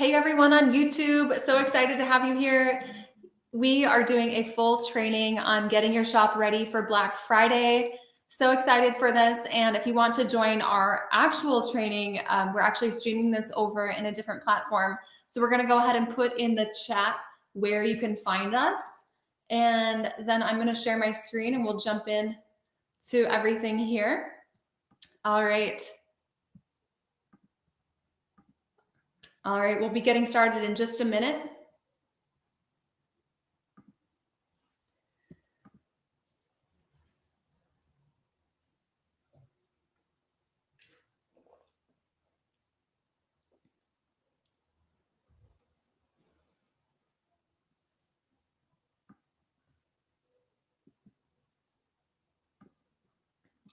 Hey everyone on YouTube, so excited to have you here. We are doing a full training on getting your shop ready for Black Friday. So excited for this. And if you want to join our actual training, we're actually streaming this over in a different platform. So we're gonna go ahead and put in the chat where you can find us. And then I'm gonna share my screen and we'll jump in to everything here. All right. All right, we'll be getting started in just a minute.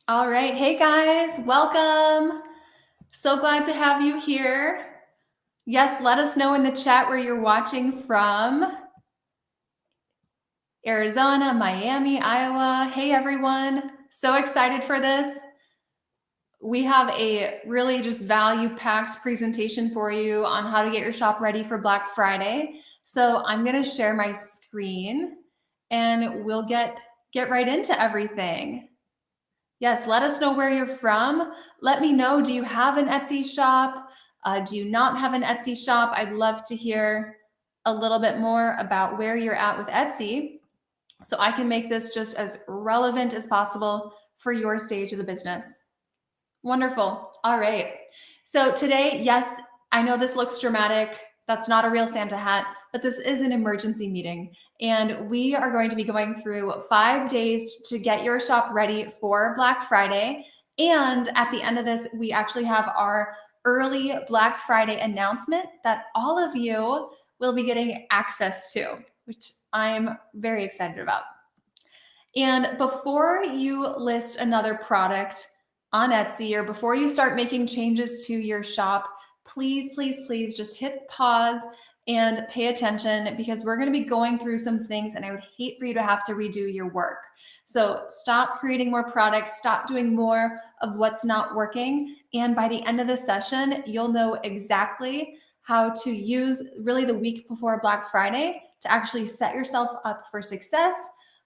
All right, hey guys, welcome. So glad to have you here. Yes, let us know in the chat where you're watching from. Arizona, Miami, Iowa. Hey everyone, so excited for this. We have a really just value-packed presentation for you on how to get your shop ready for Black Friday. So I'm gonna share my screen and we'll get right into everything. Yes, let us know where you're from. Let me know, do you have an Etsy shop? Do you not have an Etsy shop? I'd love to hear a little bit more about where you're at with Etsy so I can make this just as relevant as possible for your stage of the business. Wonderful. All right. So today, yes, I know this looks dramatic. That's not a real Santa hat, but this is an emergency meeting. And we are going to be going through 5 days to get your shop ready for Black Friday. And at the end of this, we actually have our early Black Friday announcement that all of you will be getting access to, which I'm very excited about. And before you list another product on Etsy or before you start making changes to your shop, please, please, please just hit pause and pay attention because we're going to be going through some things and I would hate for you to have to redo your work. So stop creating more products, stop doing more of what's not working. And by the end of the session, you'll know exactly how to use really the week before Black Friday to actually set yourself up for success,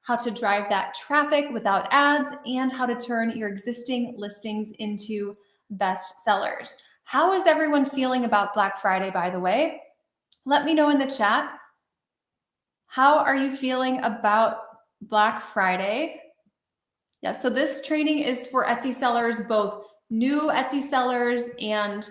how to drive that traffic without ads, and how to turn your existing listings into best sellers. How is everyone feeling about Black Friday, by the way? Let me know in the chat. How are you feeling about Black Friday? Yes, so this training is for Etsy sellers, both new Etsy sellers and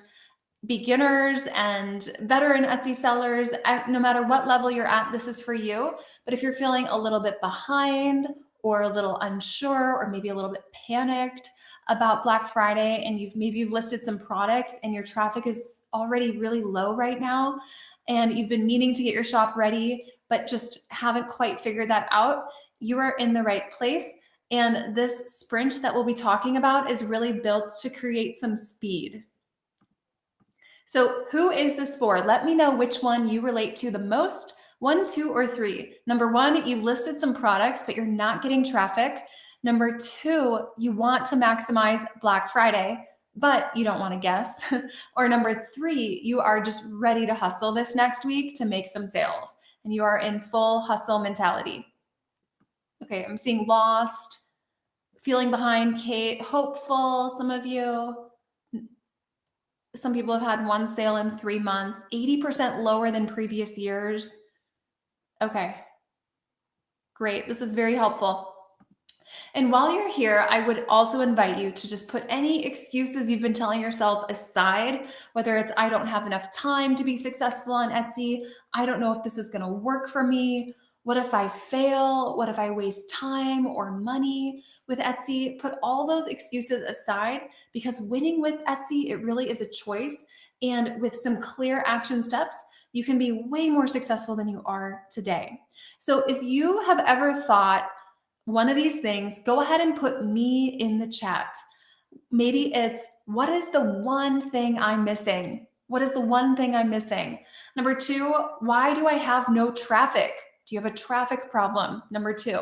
beginners and veteran Etsy sellers. No matter what level you're at, this is for you. But if you're feeling a little bit behind or a little unsure or maybe a little bit panicked about Black Friday and you've listed some products and your traffic is already really low right now and you've been meaning to get your shop ready but just haven't quite figured that out, you are in the right place. And this sprint that we'll be talking about is really built to create some speed. So who is this for? Let me know which one you relate to the most. 1, 2, or 3. Number 1, you've listed some products, but you're not getting traffic. Number 2, you want to maximize Black Friday, but you don't want to guess. Or number 3, you are just ready to hustle this next week to make some sales, and you are in full hustle mentality. Okay, I'm seeing lost, feeling behind, Kate, hopeful, some of you. Some people have had 1 sale in 3 months, 80% lower than previous years. Okay, great. This is very helpful. And while you're here, I would also invite you to just put any excuses you've been telling yourself aside, whether it's I don't have enough time to be successful on Etsy, I don't know if this is going to work for me, what if I fail, what if I waste time or money with Etsy. Put all those excuses aside because winning with Etsy, it really is a choice. And with some clear action steps, you can be way more successful than you are today. So if you have ever thought one of these things, go ahead and put me in the chat. Maybe it's, what is the one thing I'm missing? What is the one thing I'm missing? Number 2, why do I have no traffic? Do you have a traffic problem? Number 2.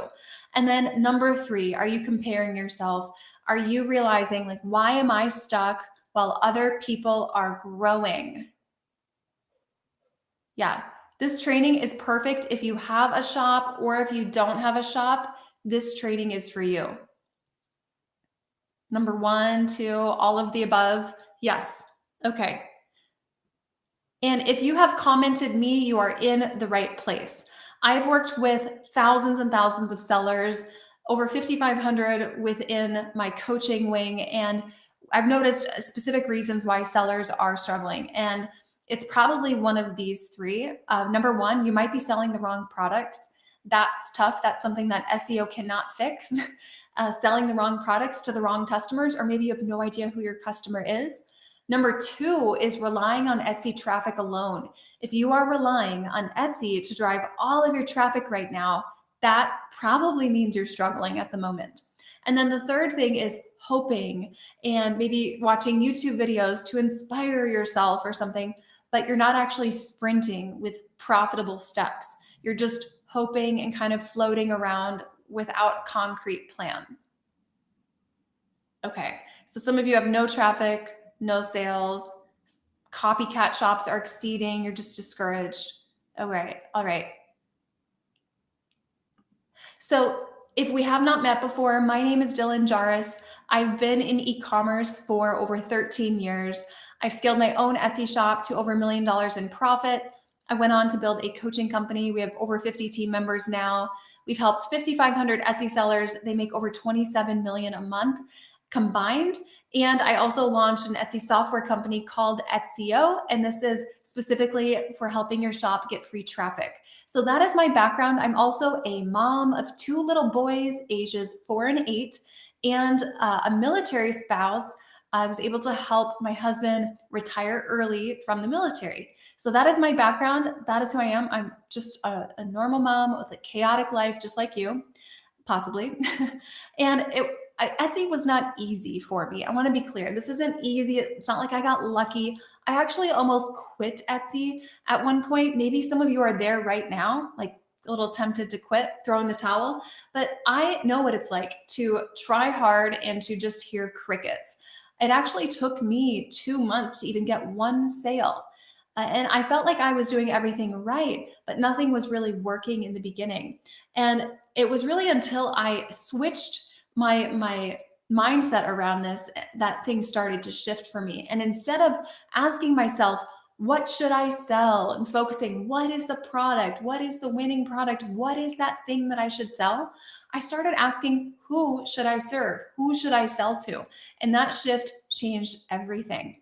And then number 3, are you comparing yourself? Are you realizing, like, why am I stuck while other people are growing? Yeah, this training is perfect if you have a shop or if you don't have a shop. This training is for you. Number one, two, all of the above. Yes. Okay. And if you have commented me, you are in the right place. I've worked with thousands and thousands of sellers, over 5,500 within my coaching wing. And I've noticed specific reasons why sellers are struggling. And it's probably one of these three. Number one, you might be selling the wrong products. That's tough. That's something that SEO cannot fix. Selling the wrong products to the wrong customers, or maybe you have no idea who your customer is. Number two is relying on Etsy traffic alone. If you are relying on Etsy to drive all of your traffic right now, that probably means you're struggling at the moment. And then the third thing is hoping and maybe watching YouTube videos to inspire yourself or something, but you're not actually sprinting with profitable steps. You're just hoping and kind of floating around without concrete plan. Okay, so some of you have no traffic, no sales, copycat shops are exceeding, you're just discouraged. All right. So if we have not met before, my name is Dylan Jahraus. I've been in e-commerce for over 13 years. I've scaled my own Etsy shop to over $1 million in profit. I went on to build a coaching company. We have over 50 team members now. We've helped 5,500 Etsy sellers. They make over 27 million a month combined. And I also launched an Etsy software company called Etsyo, and this is specifically for helping your shop get free traffic. So that is my background. I'm also a mom of two little boys, ages 4 and 8, and a military spouse. I was able to help my husband retire early from the military. So that is my background. That is who I am. I'm just a normal mom with a chaotic life, just like you, possibly. And Etsy was not easy for me. I want to be clear. This isn't easy. It's not like I got lucky. I actually almost quit Etsy at one point. Maybe some of you are there right now, like a little tempted to quit, throw in the towel. But I know what it's like to try hard and to just hear crickets. It actually took me 2 months to even get one sale. And I felt like I was doing everything right, but nothing was really working in the beginning. And it was really until I switched my mindset around this that things started to shift for me. And instead of asking myself, what should I sell, and focusing, what is the product? What is the winning product? What is that thing that I should sell? I started asking, who should I serve? Who should I sell to? And that shift changed everything.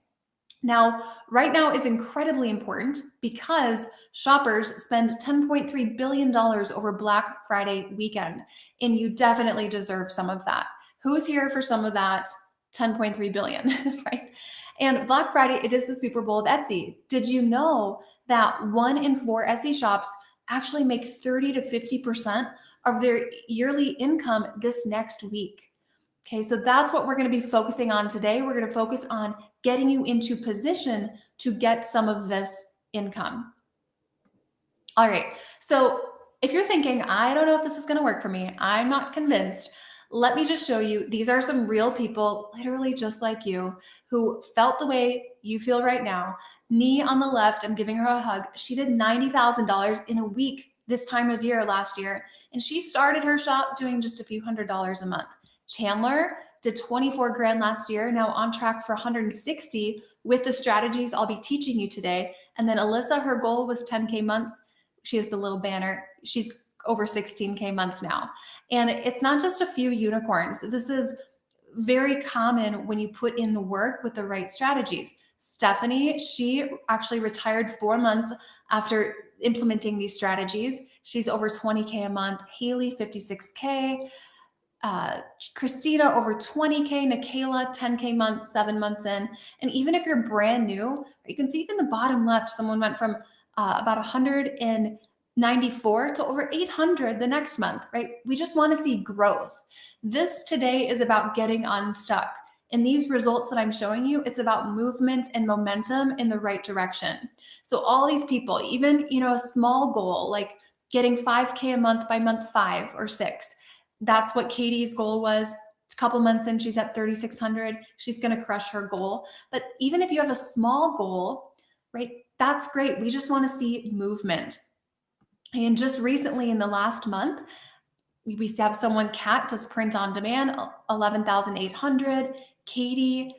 Now, right now is incredibly important because shoppers spend $10.3 billion over Black Friday weekend, and you definitely deserve some of that. Who's here for some of that 10.3 billion, right? And Black Friday, it is the Super Bowl of Etsy. Did you know that 1 in 4 Etsy shops actually make 30 to 50% of their yearly income this next week? Okay, so that's what we're going to be focusing on today. We're going to focus on getting you into position to get some of this income. All right, so if you're thinking, I don't know if this is going to work for me, I'm not convinced, let me just show you. These are some real people, literally just like you, who felt the way you feel right now. Me on the left, I'm giving her a hug. She did $90,000 in a week this time of year last year, and she started her shop doing just a few $100s a month. Chandler did 24 grand last year, now on track for 160 with the strategies I'll be teaching you today. And then Alyssa, her goal was 10K months. She has the little banner. She's over 16K months now. And it's not just a few unicorns. This is very common when you put in the work with the right strategies. Stephanie, she actually retired 4 months after implementing these strategies. She's over 20K a month. Haley, 56K. Christina over 20K, Nikayla 10K months, 7 months in. And even if you're brand new, you can see even the bottom left, someone went from about 194 to over 800 the next month, right? We just want to see growth. This today is about getting unstuck. In these results that I'm showing you, it's about movement and momentum in the right direction. So all these people, even, a small goal, like getting 5K a month by month 5 or 6, that's what Katie's goal was. A couple months in, she's at 3,600. She's going to crush her goal. But even if you have a small goal, right, That's great. We just want to see movement. And just recently in the last month, we have someone, Kat, does print on demand, 11,800. Katie,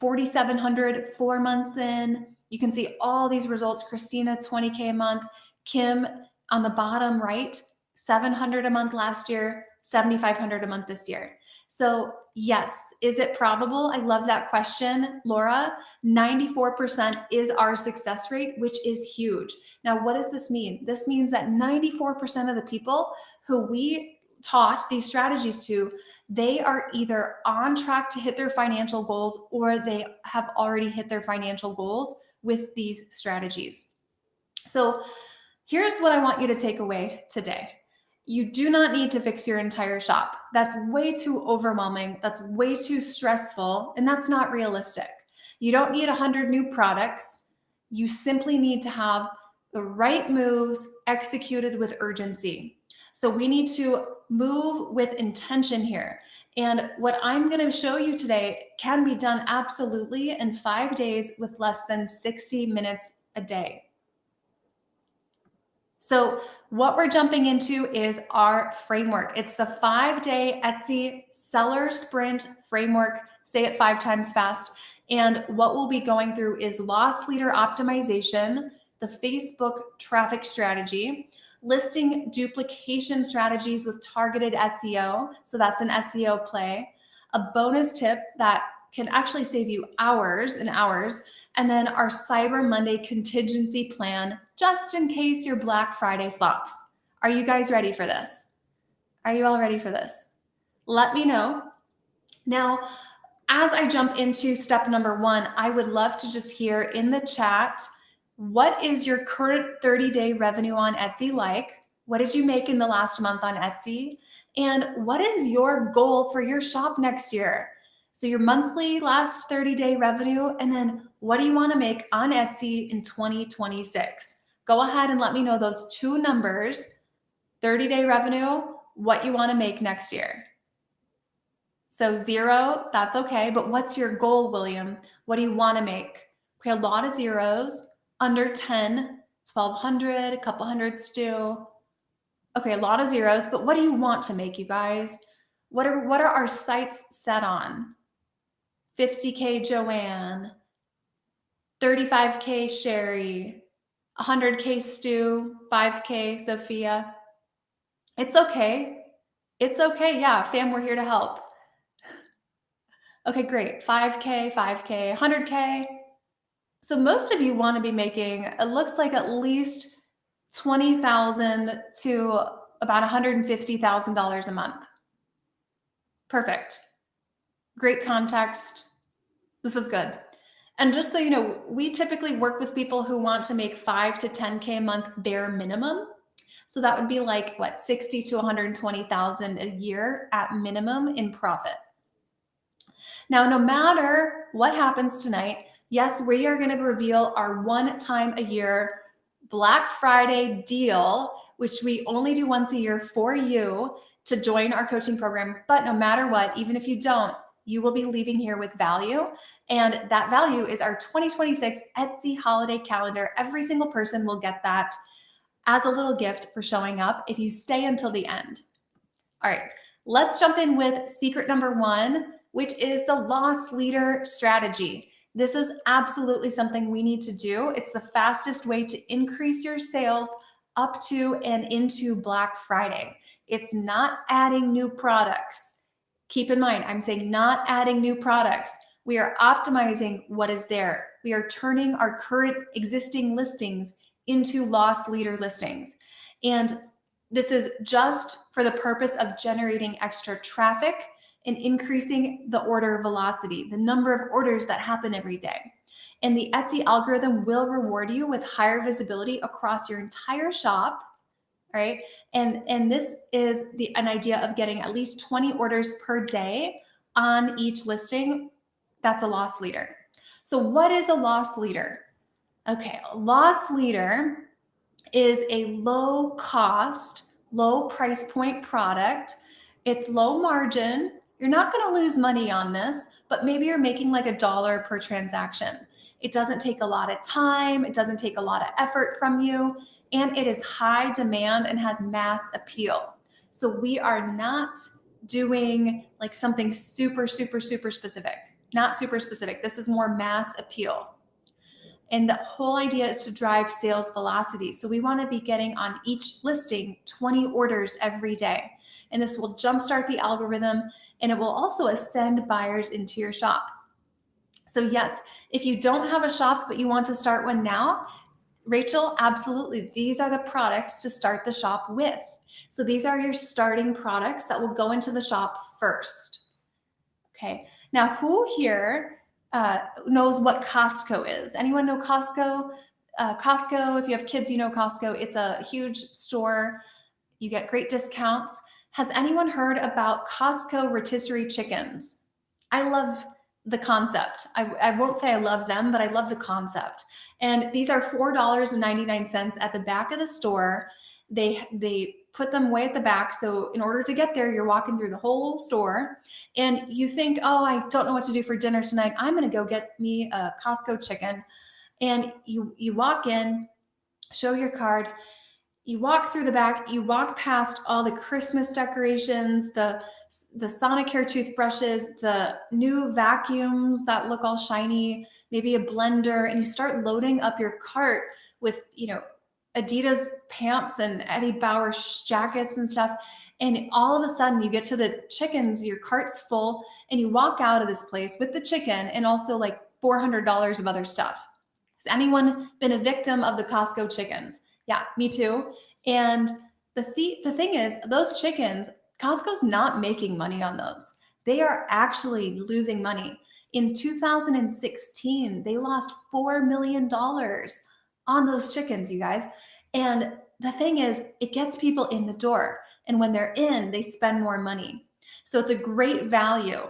4,700, 4 months in. You can see all these results. Christina, 20K a month. Kim, on the bottom right, 700 a month last year, 7,500 a month this year. So yes, is it probable? I love that question, Laura. 94% is our success rate, which is huge. Now, what does this mean? This means that 94% of the people who we taught these strategies to, they are either on track to hit their financial goals or they have already hit their financial goals with these strategies. So here's what I want you to take away today. You do not need to fix your entire shop. That's way too overwhelming. That's way too stressful, and that's not realistic. You don't need 100 new products. You simply need to have the right moves executed with urgency. So we need to move with intention here. And what I'm going to show you today can be done absolutely in 5 days with less than 60 minutes a day. So what we're jumping into is our framework. It's the 5-day Etsy seller sprint framework. Say it 5 times fast. And what we'll be going through is loss leader optimization, the Facebook traffic strategy, listing duplication strategies with targeted SEO. So that's an SEO play, a bonus tip that can actually save you hours and hours, and then our Cyber Monday contingency plan, just in case your Black Friday flops. Are you guys ready for this? Are you all ready for this? Let me know. Now, as I jump into step number 1, I would love to just hear in the chat, what is your current 30-day revenue on Etsy like? What did you make in the last month on Etsy? And what is your goal for your shop next year? So your monthly last 30-day revenue, and then what do you want to make on Etsy in 2026? Go ahead and let me know those 2 numbers, 30-day revenue, what you want to make next year. So 0, that's okay, but what's your goal, William? What do you want to make? Okay, a lot of zeros, under 10, 1,200, a couple hundred stew. Okay, a lot of zeros, but what do you want to make, you guys? What are our sights set on? 50K Joanne, 35K Sherry, 100K Stu, 5K Sophia. It's okay. It's okay. Yeah, fam, we're here to help. Okay, great. 5K, 100K. So most of you want to be making, it looks like at least $20,000 to about $150,000 a month. Perfect. Great context. This is good. And just so you know, we typically work with people who want to make 5 to 10K a month bare minimum. So that would be like what, 60 to 120,000 a year at minimum in profit. Now, no matter what happens tonight, yes, we are going to reveal our 1 time a year Black Friday deal, which we only do once a year for you to join our coaching program. But no matter what, even if you don't, you will be leaving here with value. And that value is our 2026 Etsy holiday calendar. Every single person will get that as a little gift for showing up if you stay until the end. All right, let's jump in with secret number 1, which is the loss leader strategy. This is absolutely something we need to do. It's the fastest way to increase your sales up to and into Black Friday. It's not adding new products. Keep in mind, I'm saying not adding new products. We are optimizing what is there. We are turning our current existing listings into loss leader listings. And this is just for the purpose of generating extra traffic and increasing the order velocity, the number of orders that happen every day. And the Etsy algorithm will reward you with higher visibility across your entire shop, right? And this is an idea of getting at least 20 orders per day on each listing. That's a loss leader. So what is a loss leader? Okay, a loss leader is a low cost, low price point product. It's low margin. You're not going to lose money on this, but maybe you're making like $1 per transaction. It doesn't take a lot of time. It doesn't take a lot of effort from you. And it is high demand and has mass appeal. So we are not doing like something super, super, super specific. Not super specific. This is more mass appeal. And the whole idea is to drive sales velocity. So we want to be getting on each listing 20 orders every day. And this will jumpstart the algorithm, and it will also ascend buyers into your shop. So yes, if you don't have a shop, but you want to start one now, Rachel, absolutely. These are the products to start the shop with. So these are your starting products that will go into the shop first. Okay. Now, who here knows what Costco is? Anyone know Costco? Costco, if you have kids, you know Costco. It's a huge store. You get great discounts. Has anyone heard about Costco rotisserie chickens? I love the concept. I won't say I love them, but I love the concept. And these are $4.99 at the back of the store. They put them way at the back. So in order to get there, you're walking through the whole store and you think, oh, I don't know what to do for dinner tonight. I'm going to go get me a Costco chicken. And you walk in, show your card, you walk through the back, you walk past all the Christmas decorations, the Sonicare toothbrushes, the new vacuums that look all shiny, maybe a blender, and you start loading up your cart with, Adidas pants and Eddie Bauer jackets and stuff. And all of a sudden you get to the chickens, your cart's full, and you walk out of this place with the chicken and also like $400 of other stuff. Has anyone been a victim of the Costco chickens? Yeah, me too. And the thing is, those chickens, Costco's not making money on those. They are actually losing money. In 2016, they lost $4 million on those chickens, you guys. And the thing is, it gets people in the door. And when they're in, they spend more money. So it's a great value.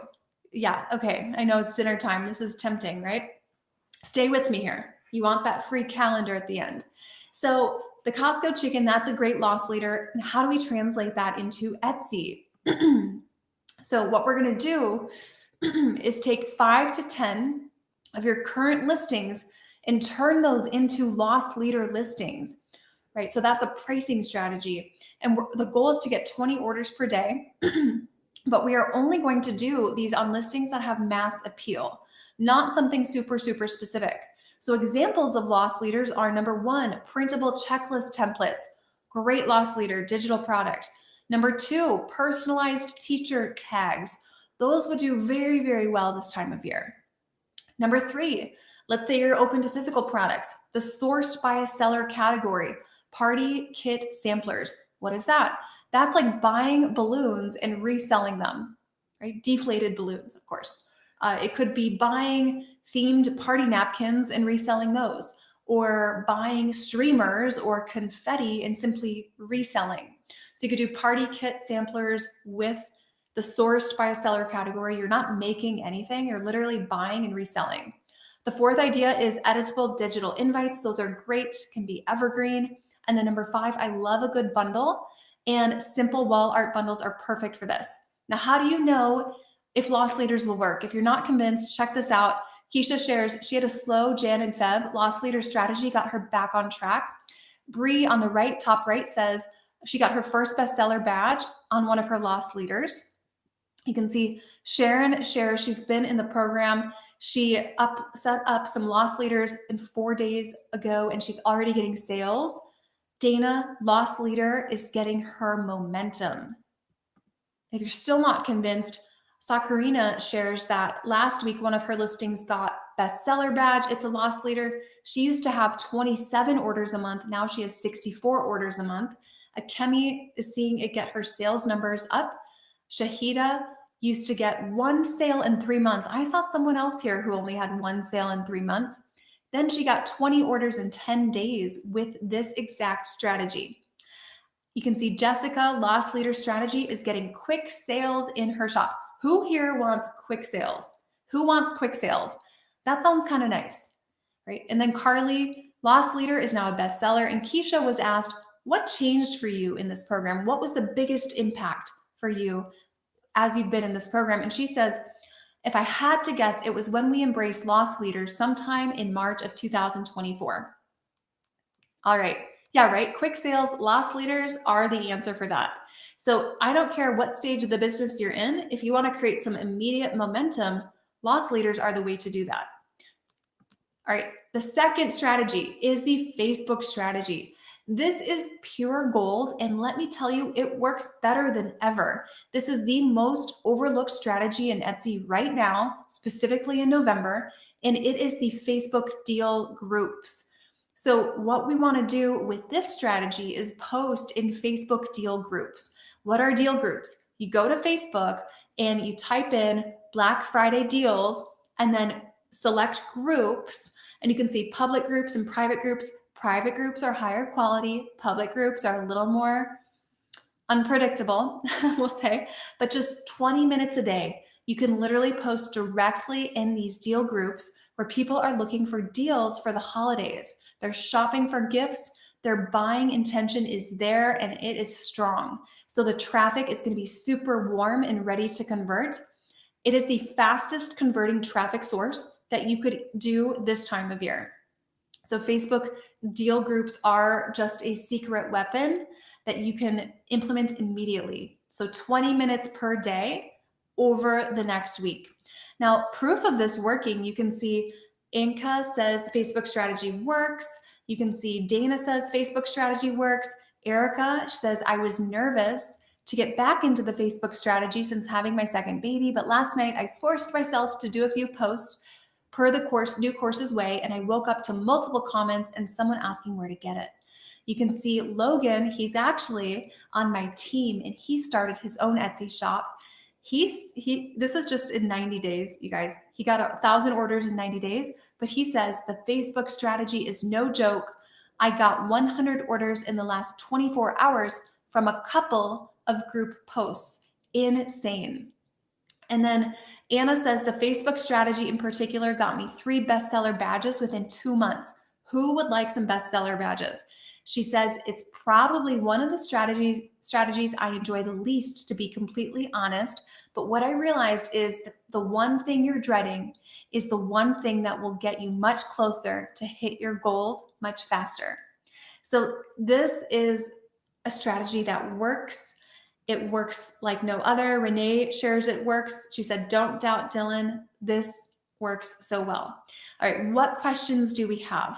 Yeah, okay. I know it's dinner time. This is tempting, right? Stay with me here. You want that free calendar at the end. So the Costco chicken, that's a great loss leader. And how do we translate that into Etsy? So what we're going to do is take 5 to 10 of your current listings and turn those into loss leader listings, right? So that's a pricing strategy. And the goal is to get 20 orders per day, but we are only going to do these on listings that have mass appeal, not something super, super specific. So examples of loss leaders are number 1, printable checklist templates, great loss leader, digital product. Number 2, personalized teacher tags. Those would do very, very well this time of year. Number 3, let's say you're open to physical products, the sourced by a seller category, party kit samplers. What is that? That's like buying balloons and reselling them, right? Deflated balloons, of course. It could be buying themed party napkins and reselling those, or buying streamers or confetti and simply reselling. So you could do party kit samplers with the sourced by a seller category. You're not making anything. You're literally buying and reselling. The 4th idea is editable digital invites. Those are great, can be evergreen. And then number 5, I love a good bundle, and simple wall art bundles are perfect for this. Now, how do you know if loss leaders will work? If you're not convinced, check this out. Keisha shares she had a slow Jan and Feb. Loss leader strategy got her back on track. Bree on the right, top right, says she got her first bestseller badge on one of her loss leaders. You can see Sharon shares she's been in the program. She set up some loss leaders in 4 days ago, and she's already getting sales. Dana, loss leader, is getting her momentum. If you're still not convinced, Sakurina shares that last week, one of her listings got bestseller badge. It's a loss leader. She used to have 27 orders a month. Now she has 64 orders a month. Akemi is seeing it get her sales numbers up. Shahida used to get 1 sale in 3 months. I saw someone else here who only had 1 sale in 3 months. Then she got 20 orders in 10 days with this exact strategy. You can see Jessica, loss leader strategy, is getting quick sales in her shop. Who here wants quick sales? Who wants quick sales? That sounds kind of nice, right? And then Carly, loss leader, is now a bestseller. And Keisha was asked, what changed for you in this program? What was the biggest impact for you as you've been in this program? And she says, If I had to guess, it was when we embraced loss leaders sometime in March of 2024. All right. Yeah, right. Quick sales, loss leaders are the answer for that. So I don't care what stage of the business you're in. If you want to create some immediate momentum, loss leaders are the way to do that. All right. The second strategy is the Facebook strategy. This is pure gold. And let me tell you, it works better than ever. This is the most overlooked strategy in Etsy right now, specifically in November. And it is the Facebook deal groups. So what we want to do with this strategy is post in Facebook deal groups. What are deal groups? You go to Facebook and you type in Black Friday deals and then select groups, and you can see public groups and private groups. Private groups are higher quality. Public groups are a little more unpredictable, we'll say, but just 20 minutes a day. You can literally post directly in these deal groups where people are looking for deals for the holidays. They're shopping for gifts. Their buying intention is there and it is strong. So the traffic is going to be super warm and ready to convert. It is the fastest converting traffic source that you could do this time of year. So Facebook deal groups are just a secret weapon that you can implement immediately. So 20 minutes per day over the next week. Now, proof of this working, you can see Inka says the Facebook strategy works. You can see Dana says Facebook strategy works. Erica says, I was nervous to get back into the Facebook strategy since having my second baby, but last night I forced myself to do a few posts per the new course's way, and I woke up to multiple comments and someone asking where to get it. You can see Logan, he's actually on my team and he started his own Etsy shop. This is just in 90 days, you guys. He got 1,000 orders in 90 days, but he says the Facebook strategy is no joke. I got 100 orders in the last 24 hours from a couple of group posts. Insane. And then Anna says the Facebook strategy in particular got me 3 bestseller badges within 2 months. Who would like some bestseller badges? She says it's probably one of the strategies I enjoy the least, to be completely honest. But what I realized is that the one thing you're dreading is the one thing that will get you much closer to hit your goals much faster. So this is a strategy that works. It works like no other. Renee shares it works. She said, don't doubt Dylan. This works so well. All right, what questions do we have?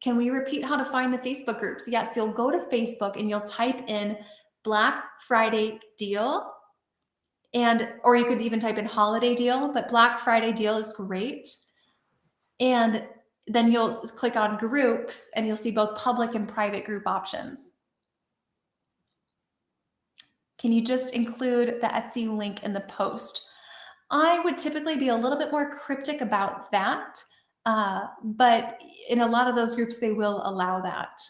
Can we repeat how to find the Facebook groups? Yes, you'll go to Facebook and you'll type in Black Friday deal, or you could even type in holiday deal, but Black Friday deal is great. And then you'll click on groups and you'll see both public and private group options. Can you just include the Etsy link in the post? I would typically be a little bit more cryptic about that, but in a lot of those groups, they will allow that.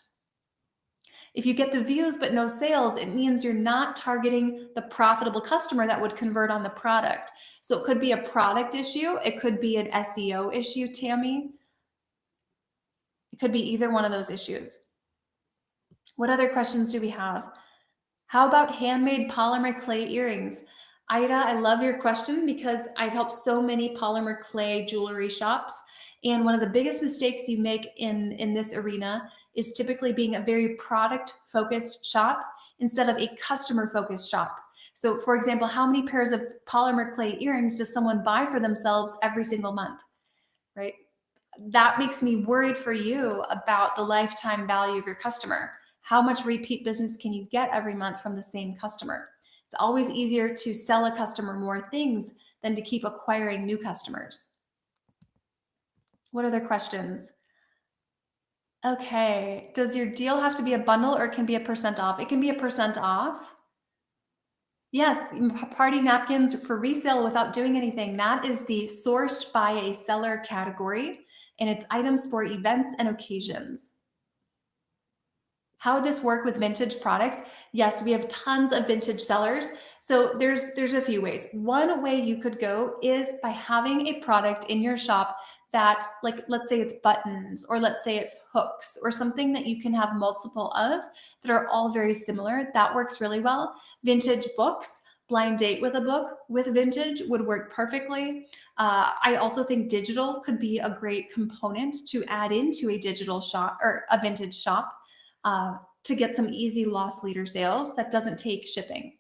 If you get the views but no sales, it means you're not targeting the profitable customer that would convert on the product. So it could be a product issue. It could be an SEO issue, Tammy. It could be either one of those issues. What other questions do we have? How about handmade polymer clay earrings? Ida, I love your question because I've helped so many polymer clay jewelry shops. And one of the biggest mistakes you make in this arena is typically being a very product-focused shop instead of a customer-focused shop. So for example, how many pairs of polymer clay earrings does someone buy for themselves every single month, right? That makes me worried for you about the lifetime value of your customer. How much repeat business can you get every month from the same customer? It's always easier to sell a customer more things than to keep acquiring new customers. What other questions? Okay, does your deal have to be a bundle or it can be a % off? It can be a % off. Yes, party napkins for resale without doing anything. That is the sourced by a seller category, and it's items for events and occasions. How would this work with vintage products? Yes, we have tons of vintage sellers. So there's a few ways. One way you could go is by having a product in your shop that, like, let's say it's buttons, or let's say it's hooks, or something that you can have multiple of that are all very similar. That works really well. Vintage books blind date with a book with vintage would work perfectly. I also think digital could be a great component to add into a digital shop or a vintage shop to get some easy loss leader sales that doesn't take shipping.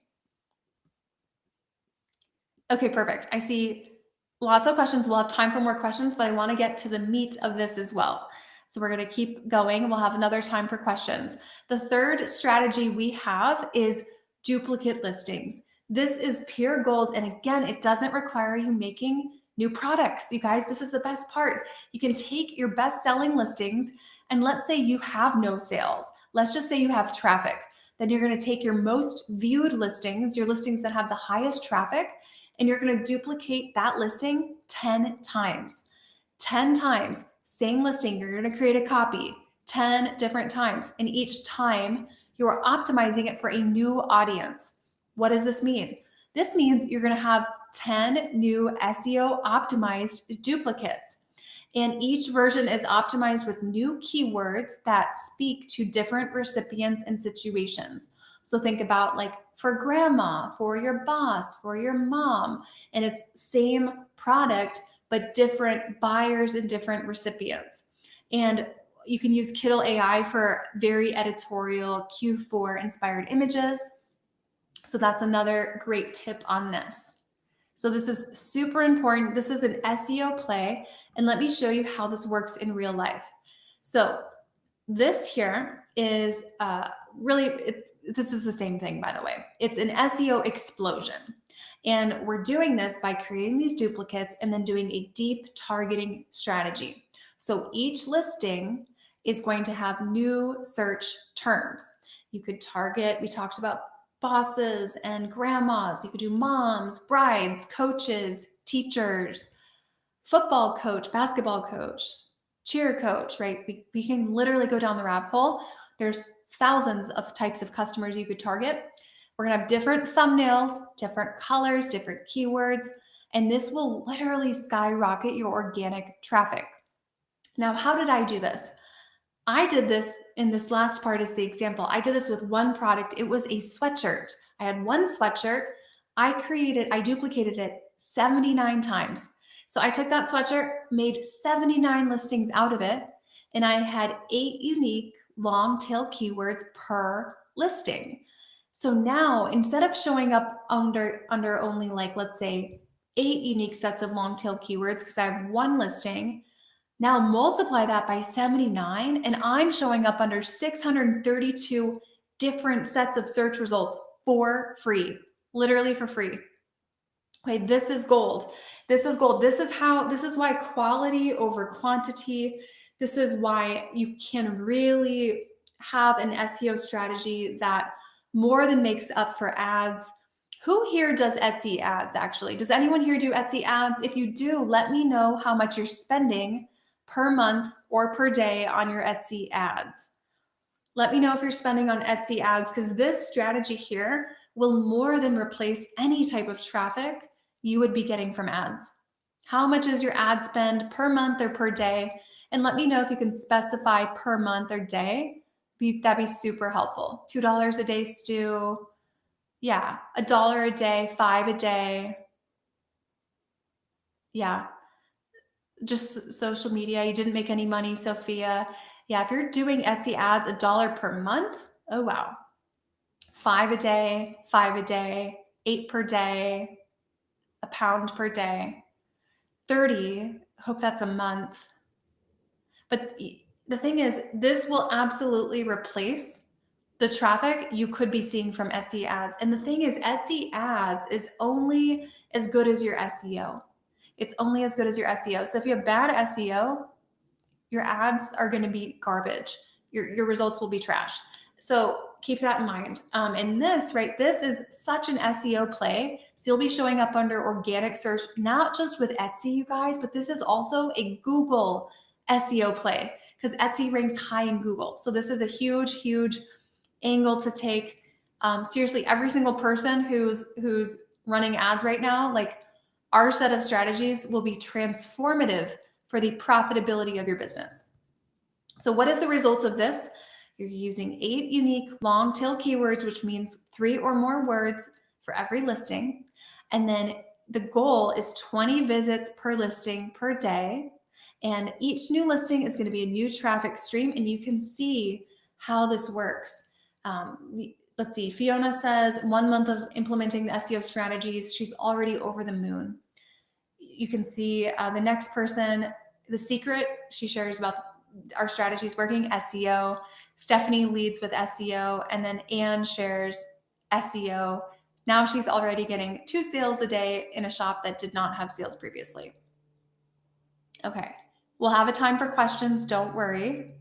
Okay, perfect. I see lots of questions. We'll have time for more questions, but I want to get to the meat of this as well. So we're going to keep going. We'll have another time for questions. The third strategy we have is duplicate listings. This is pure gold. And again, it doesn't require you making new products. You guys, this is the best part. You can take your best selling listings and let's say you have no sales. Let's just say you have traffic. Then you're going to take your most viewed listings, your listings that have the highest traffic, and you're going to duplicate that listing 10 times. 10 times, same listing, you're going to create a copy 10 different times. And each time you are optimizing it for a new audience. What does this mean? This means you're going to have 10 new SEO optimized duplicates. And each version is optimized with new keywords that speak to different recipients and situations. So think about like for grandma, for your boss, for your mom, and it's same product, but different buyers and different recipients. And you can use Kittle AI for very editorial Q4 inspired images. So that's another great tip on this. So this is super important. This is an SEO play, and let me show you how this works in real life. So this here is this is the same thing, by the way. It's an SEO explosion. And we're doing this by creating these duplicates and then doing a deep targeting strategy. So each listing is going to have new search terms. You could target, we talked about bosses and grandmas. You could do moms, brides, coaches, teachers, football coach, basketball coach, cheer coach, right? We can literally go down the rabbit hole. There's thousands of types of customers you could target. We're going to have different thumbnails, different colors, different keywords, and this will literally skyrocket your organic traffic. Now, how did I do this? I did this in this last part as the example. I did this with one product. It was a sweatshirt. I had one sweatshirt. I duplicated it 79 times. So I took that sweatshirt, made 79 listings out of it, and I had 8 unique long tail keywords per listing. So now instead of showing up under only like, let's say 8 unique sets of long tail keywords, because I have one listing, now multiply that by 79 and I'm showing up under 632 different sets of search results for free, literally for free. Okay, this is gold. This is gold. This is why quality over quantity. This is why you can really have an SEO strategy that more than makes up for ads. Who here does Etsy ads actually? Does anyone here do Etsy ads? If you do, let me know how much you're spending per month or per day on your Etsy ads. Let me know if you're spending on Etsy ads because this strategy here will more than replace any type of traffic you would be getting from ads. How much is your ad spend per month or per day? And let me know if you can specify per month or day. That'd be super helpful. $2 a day, Stu. Yeah, $1 a day, $5 a day. Yeah, just social media. You didn't make any money, Sophia. Yeah, if you're doing Etsy ads, $1 per month. Oh, wow. $5 a day, $5 a day, $8 per day, £1 per day, 30. Hope that's a month. But the thing is, this will absolutely replace the traffic you could be seeing from Etsy ads. And the thing is, Etsy ads is only as good as your SEO. It's only as good as your SEO. So if you have bad SEO, your ads are going to be garbage. Your results will be trash. So keep that in mind. And this is such an SEO play. So you'll be showing up under organic search, not just with Etsy, you guys, but this is also a Google SEO play because Etsy ranks high in Google. So this is a huge, huge angle to take. Seriously, every single person who's running ads right now, like our set of strategies will be transformative for the profitability of your business. So what is the result of this? You're using 8 unique long tail keywords, which means 3 or more words, for every listing. And then the goal is 20 visits per listing per day. And each new listing is going to be a new traffic stream, and you can see how this works. Let's see, Fiona says 1 month of implementing the SEO strategies. She's already over the moon. You can see the next person, the secret, she shares about our strategies working, SEO. Stephanie leads with SEO, and then Anne shares SEO. Now she's already getting 2 sales a day in a shop that did not have sales previously. Okay, we'll have a time for questions, don't worry,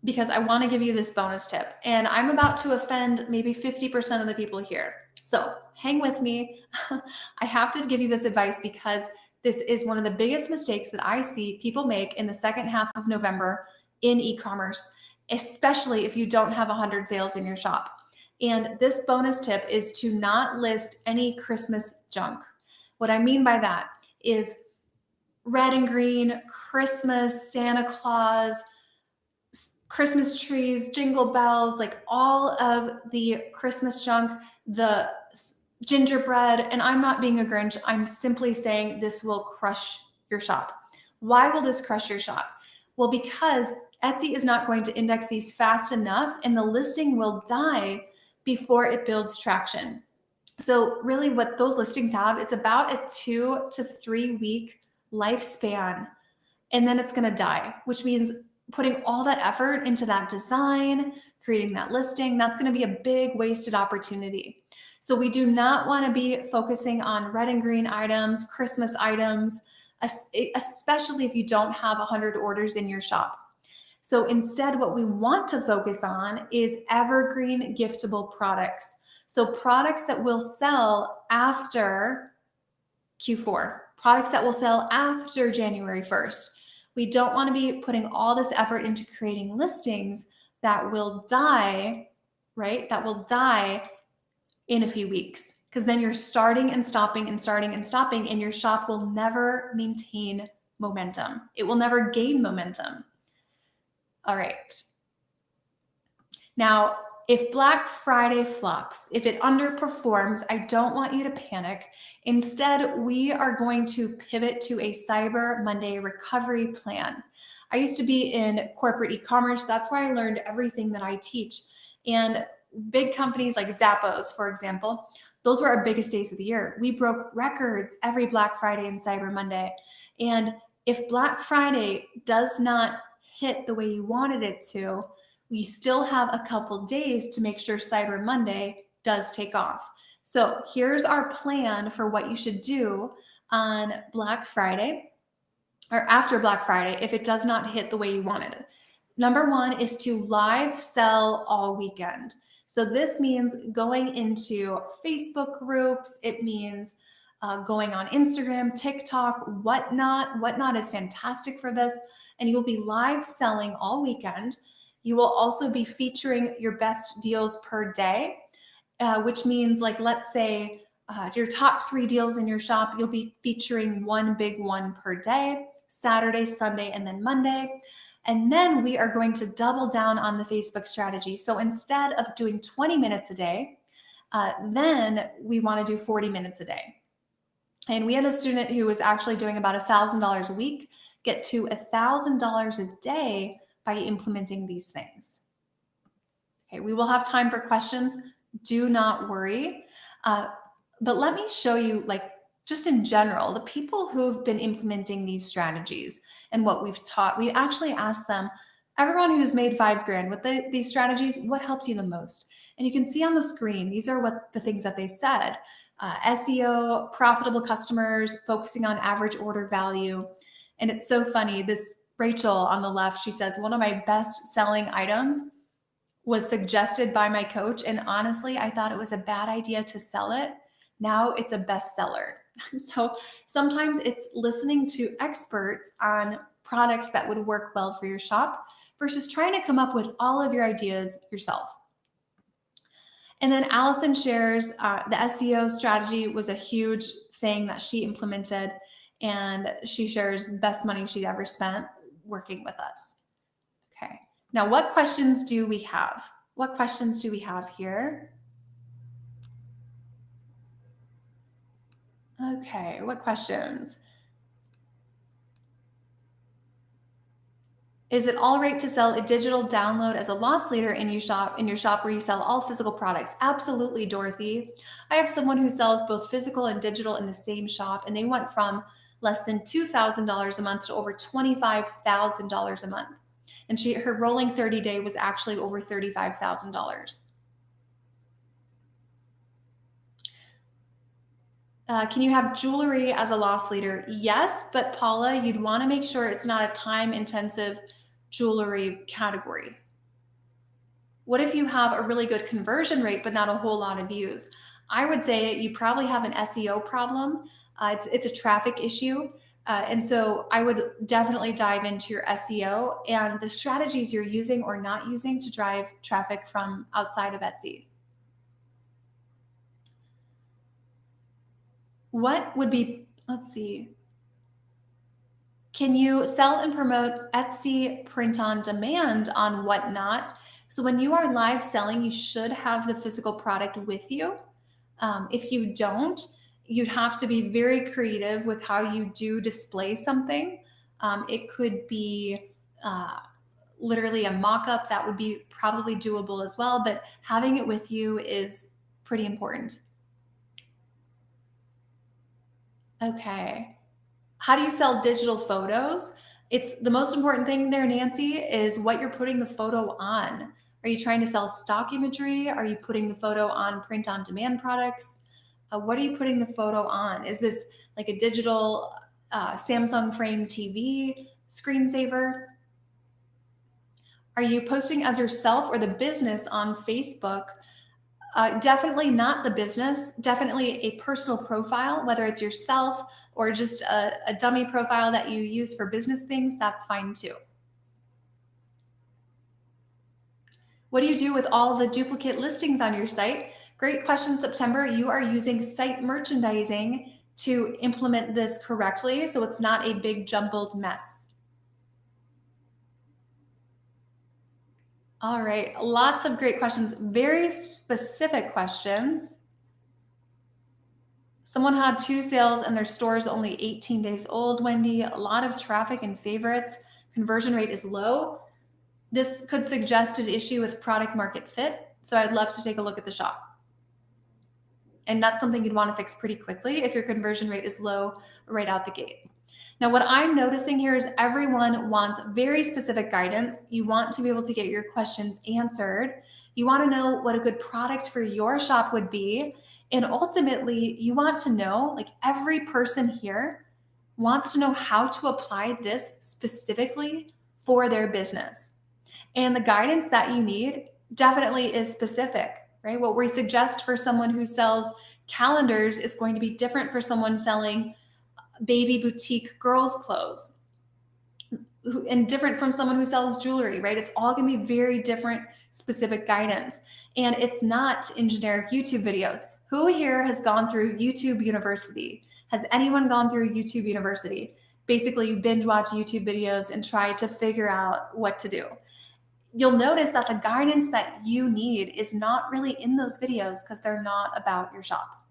because I want to give you this bonus tip. And I'm about to offend maybe 50% of the people here. So hang with me. I have to give you this advice because this is one of the biggest mistakes that I see people make in the second half of November in e-commerce, especially if you don't have 100 sales in your shop. And this bonus tip is to not list any Christmas junk. What I mean by that is red and green, Christmas, Santa Claus, Christmas trees, jingle bells, like all of the Christmas junk, the gingerbread. And I'm not being a Grinch. I'm simply saying this will crush your shop. Why will this crush your shop? Well, because Etsy is not going to index these fast enough, and the listing will die before it builds traction. So really what those listings have, it's about a 2 to 3 week lifespan, and then it's going to die, which means putting all that effort into that design, creating that listing, that's going to be a big wasted opportunity. So we do not want to be focusing on red and green items, Christmas items, especially if you don't have 100 orders in your shop. So instead, what we want to focus on is evergreen giftable products. So products that will sell after Q4, products that will sell after January 1st. We don't want to be putting all this effort into creating listings that will die, right? That will die in a few weeks, because then you're starting and stopping and starting and stopping, and your shop will never maintain momentum. It will never gain momentum. All right. Now, if Black Friday flops, if it underperforms, I don't want you to panic. Instead, we are going to pivot to a Cyber Monday recovery plan. I used to be in corporate e-commerce. That's where I learned everything that I teach. And big companies like Zappos, for example, those were our biggest days of the year. We broke records every Black Friday and Cyber Monday. And if Black Friday does not hit the way you wanted it to, we still have a couple days to make sure Cyber Monday does take off. So here's our plan for what you should do on Black Friday or after Black Friday if it does not hit the way you wanted it. Number 1 is to live sell all weekend. So this means going into Facebook groups. It means going on Instagram, TikTok, Whatnot. Whatnot is fantastic for this. And you'll be live selling all weekend. You will also be featuring your best deals per day, which means, like, let's say your top 3 deals in your shop, you'll be featuring one big one per day, Saturday, Sunday, and then Monday. And then we are going to double down on the Facebook strategy. So instead of doing 20 minutes a day, then we want to do 40 minutes a day. And we had a student who was actually doing about $1,000 a week, get to $1,000 a day by implementing these things. Okay, we will have time for questions. Do not worry. But let me show you, like, just in general, the people who've been implementing these strategies and what we've taught. We actually asked them, everyone who's made $5,000 with these strategies, what helped you the most? And you can see on the screen, these are what the things that they said. SEO, profitable customers, focusing on average order value. And it's so funny, this Rachel on the left, she says, one of my best selling items was suggested by my coach. And honestly, I thought it was a bad idea to sell it. Now it's a bestseller. So sometimes it's listening to experts on products that would work well for your shop versus trying to come up with all of your ideas yourself. And then Allison shares the SEO strategy was a huge thing that she implemented, and she shares the best money she's ever spent working with us. Okay. Now, what questions do we have? What questions do we have here? Okay, what questions? Is it all right to sell a digital download as a loss leader in your shop where you sell all physical products? Absolutely, Dorothy. I have someone who sells both physical and digital in the same shop, and they went from less than $2,000 a month to over $25,000 a month. And her rolling 30-day was actually over $35,000. Can you have jewelry as a loss leader? Yes, but Paula, you'd want to make sure it's not a time intensive jewelry category. What if you have a really good conversion rate, but not a whole lot of views? I would say you probably have an SEO problem. It's a traffic issue. And so I would definitely dive into your SEO and the strategies you're using or not using to drive traffic from outside of Etsy. What would be, let's see, can you sell and promote Etsy print on demand on Whatnot? So when you are live selling, you should have the physical product with you. If you don't, you'd have to be very creative with how you do display something. It could be literally a mock-up that would be probably doable as well, but having it with you is pretty important. Okay. How do you sell digital photos? It's the most important thing there, Nancy, is what you're putting the photo on. Are you trying to sell stock imagery? Are you putting the photo on print on demand products? What are you putting the photo on? Is this like a digital Samsung frame TV screensaver? Are you posting as yourself or the business on Facebook? Definitely not the business, definitely a personal profile, whether it's yourself or just a dummy profile that you use for business things, that's fine too. What do you do with all the duplicate listings on your site? Great question, September. You are using site merchandising to implement this correctly, so it's not a big jumbled mess. All right, lots of great questions, very specific questions. Someone had 2 sales and their store is only 18 days old, Wendy. A lot of traffic and favorites. Conversion rate is low. This could suggest an issue with product market fit. So I'd love to take a look at the shop. And that's something you'd want to fix pretty quickly if your conversion rate is low right out the gate. Now, what I'm noticing here is everyone wants very specific guidance. You want to be able to get your questions answered. You want to know what a good product for your shop would be. And ultimately, you want to know, like every person here wants to know how to apply this specifically for their business. And the guidance that you need definitely is specific, right? What we suggest for someone who sells calendars is going to be different for someone selling baby boutique girls clothes and different from someone who sells jewelry, right? It's all going to be very different specific guidance. And it's not in generic YouTube videos. Who here has gone through YouTube University? Has anyone gone through YouTube University? Basically, you binge watch YouTube videos and try to figure out what to do. You'll notice that the guidance that you need is not really in those videos because they're not about your shop.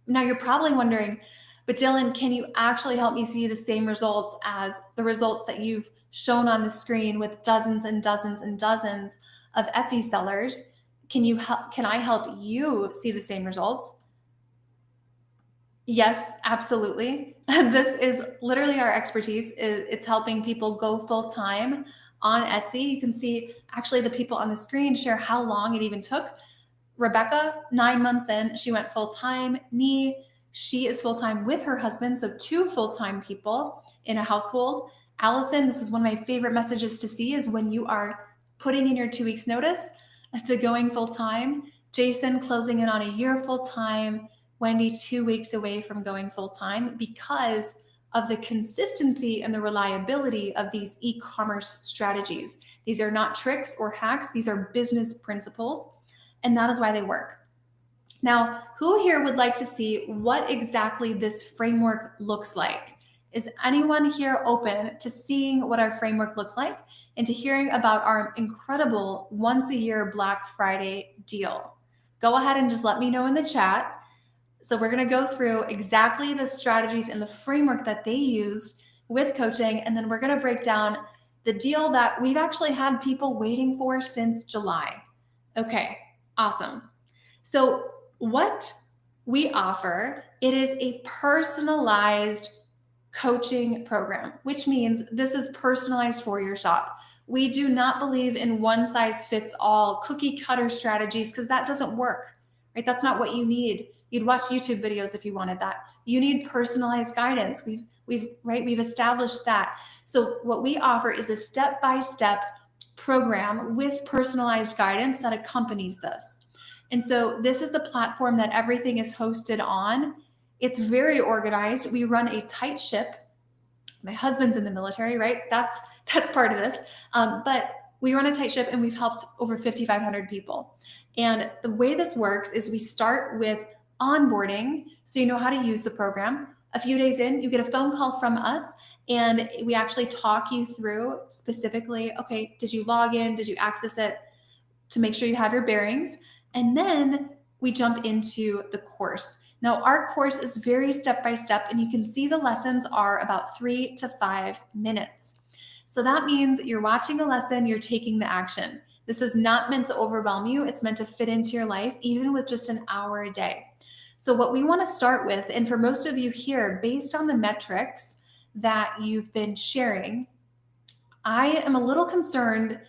Now, you're probably wondering, but Dylan, can you actually help me see the same results as the results that you've shown on the screen with dozens and dozens and dozens of Etsy sellers? Can I help you see the same results? Yes, absolutely. This is literally our expertise. It's helping people go full time on Etsy. You can see actually the people on the screen share how long it even took. Rebecca, 9 months in, she went full time. She is full time with her husband, so 2 full time people in a household. Allison, this is one of my favorite messages to see is when you are putting in your 2 weeks notice to going full time. Jason closing in on a year full time. Wendy 2 weeks away from going full time because of the consistency and the reliability of these e-commerce strategies. These are not tricks or hacks. These are business principles, and that is why they work. Now, who here would like to see what exactly this framework looks like? Is anyone here open to seeing what our framework looks like and to hearing about our incredible once a year Black Friday deal? Go ahead and just let me know in the chat. So we're going to go through exactly the strategies and the framework that they used with coaching. And then we're going to break down the deal that we've actually had people waiting for since July. Okay, awesome. So what we offer, it is a personalized coaching program, which means this is personalized for your shop. We do not believe in one size fits all cookie cutter strategies because that doesn't work, right? That's not what you need. You'd watch YouTube videos if you wanted that. You need personalized guidance. We've established that. So what we offer is a step-by-step program with personalized guidance that accompanies this. And so this is the platform that everything is hosted on. It's very organized. We run a tight ship. My husband's in the military, right? That's part of this. But we run a tight ship and we've helped over 5,500 people. And the way this works is we start with onboarding, so you know how to use the program. A few days in, you get a phone call from us and we actually talk you through specifically, okay, did you log in? Did you access it? To make sure you have your bearings. And then we jump into the course. Now, our course is very step-by-step, and you can see the lessons are about 3 to 5 minutes. So that means you're watching a lesson, you're taking the action. This is not meant to overwhelm you. It's meant to fit into your life, even with just an hour a day. So what we want to start with, and for most of you here, based on the metrics that you've been sharing, I am a little concerned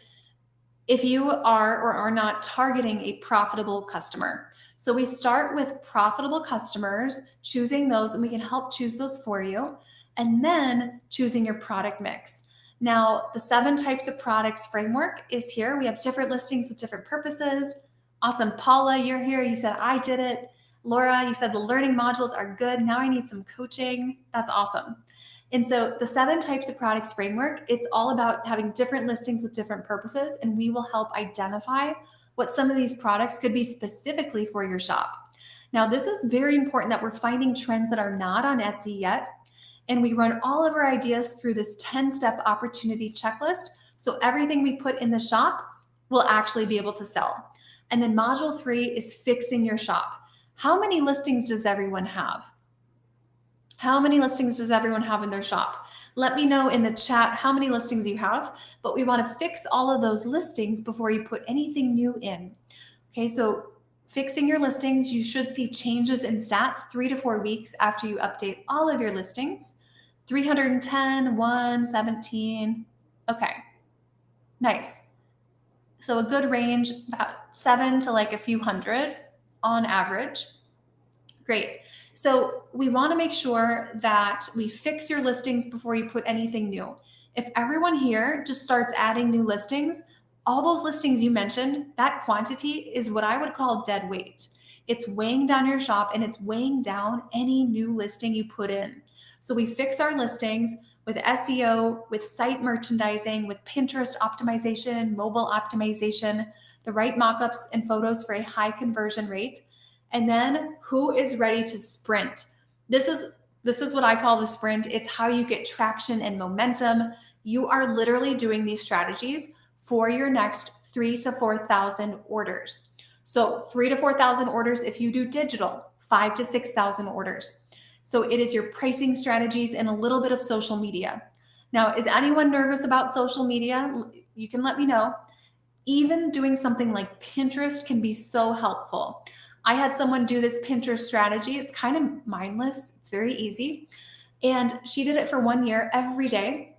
if you are or are not targeting a profitable customer. So we start with profitable customers, choosing those, and we can help choose those for you, and then choosing your product mix. Now, the 7 types of products framework is here. We have different listings with different purposes. Awesome. Paula, you're here. You said, I did it. Laura, you said the learning modules are good. Now I need some coaching. That's awesome. And so the 7 types of products framework, it's all about having different listings with different purposes, and we will help identify what some of these products could be specifically for your shop. Now, this is very important that we're finding trends that are not on Etsy yet, and we run all of our ideas through this 10-step opportunity checklist, so everything we put in the shop will actually be able to sell. And then module 3 is fixing your shop. How many listings does everyone have? How many listings does everyone have in their shop? Let me know in the chat how many listings you have, but we want to fix all of those listings before you put anything new in. Okay, so fixing your listings, you should see changes in stats 3 to 4 weeks after you update all of your listings. 310, 1, 17. Okay, nice. So a good range, about 7 to like a few hundred on average. Great. So we want to make sure that we fix your listings before you put anything new. If everyone here just starts adding new listings, all those listings you mentioned, that quantity is what I would call dead weight. It's weighing down your shop and it's weighing down any new listing you put in. So we fix our listings with SEO, with site merchandising, with Pinterest optimization, mobile optimization, the right mockups and photos for a high conversion rate. And then who is ready to sprint? This is what I call the sprint. It's how you get traction and momentum. You are literally doing these strategies for your next 3,000 to 4,000 orders. So 3,000 to 4,000 orders if you do digital, 5,000 to 6,000 orders. So it is your pricing strategies and a little bit of social media. Now, is anyone nervous about social media? You can let me know. Even doing something like Pinterest can be so helpful. I had someone do this Pinterest strategy. It's kind of mindless. It's very easy. And she did it for 1 year every day.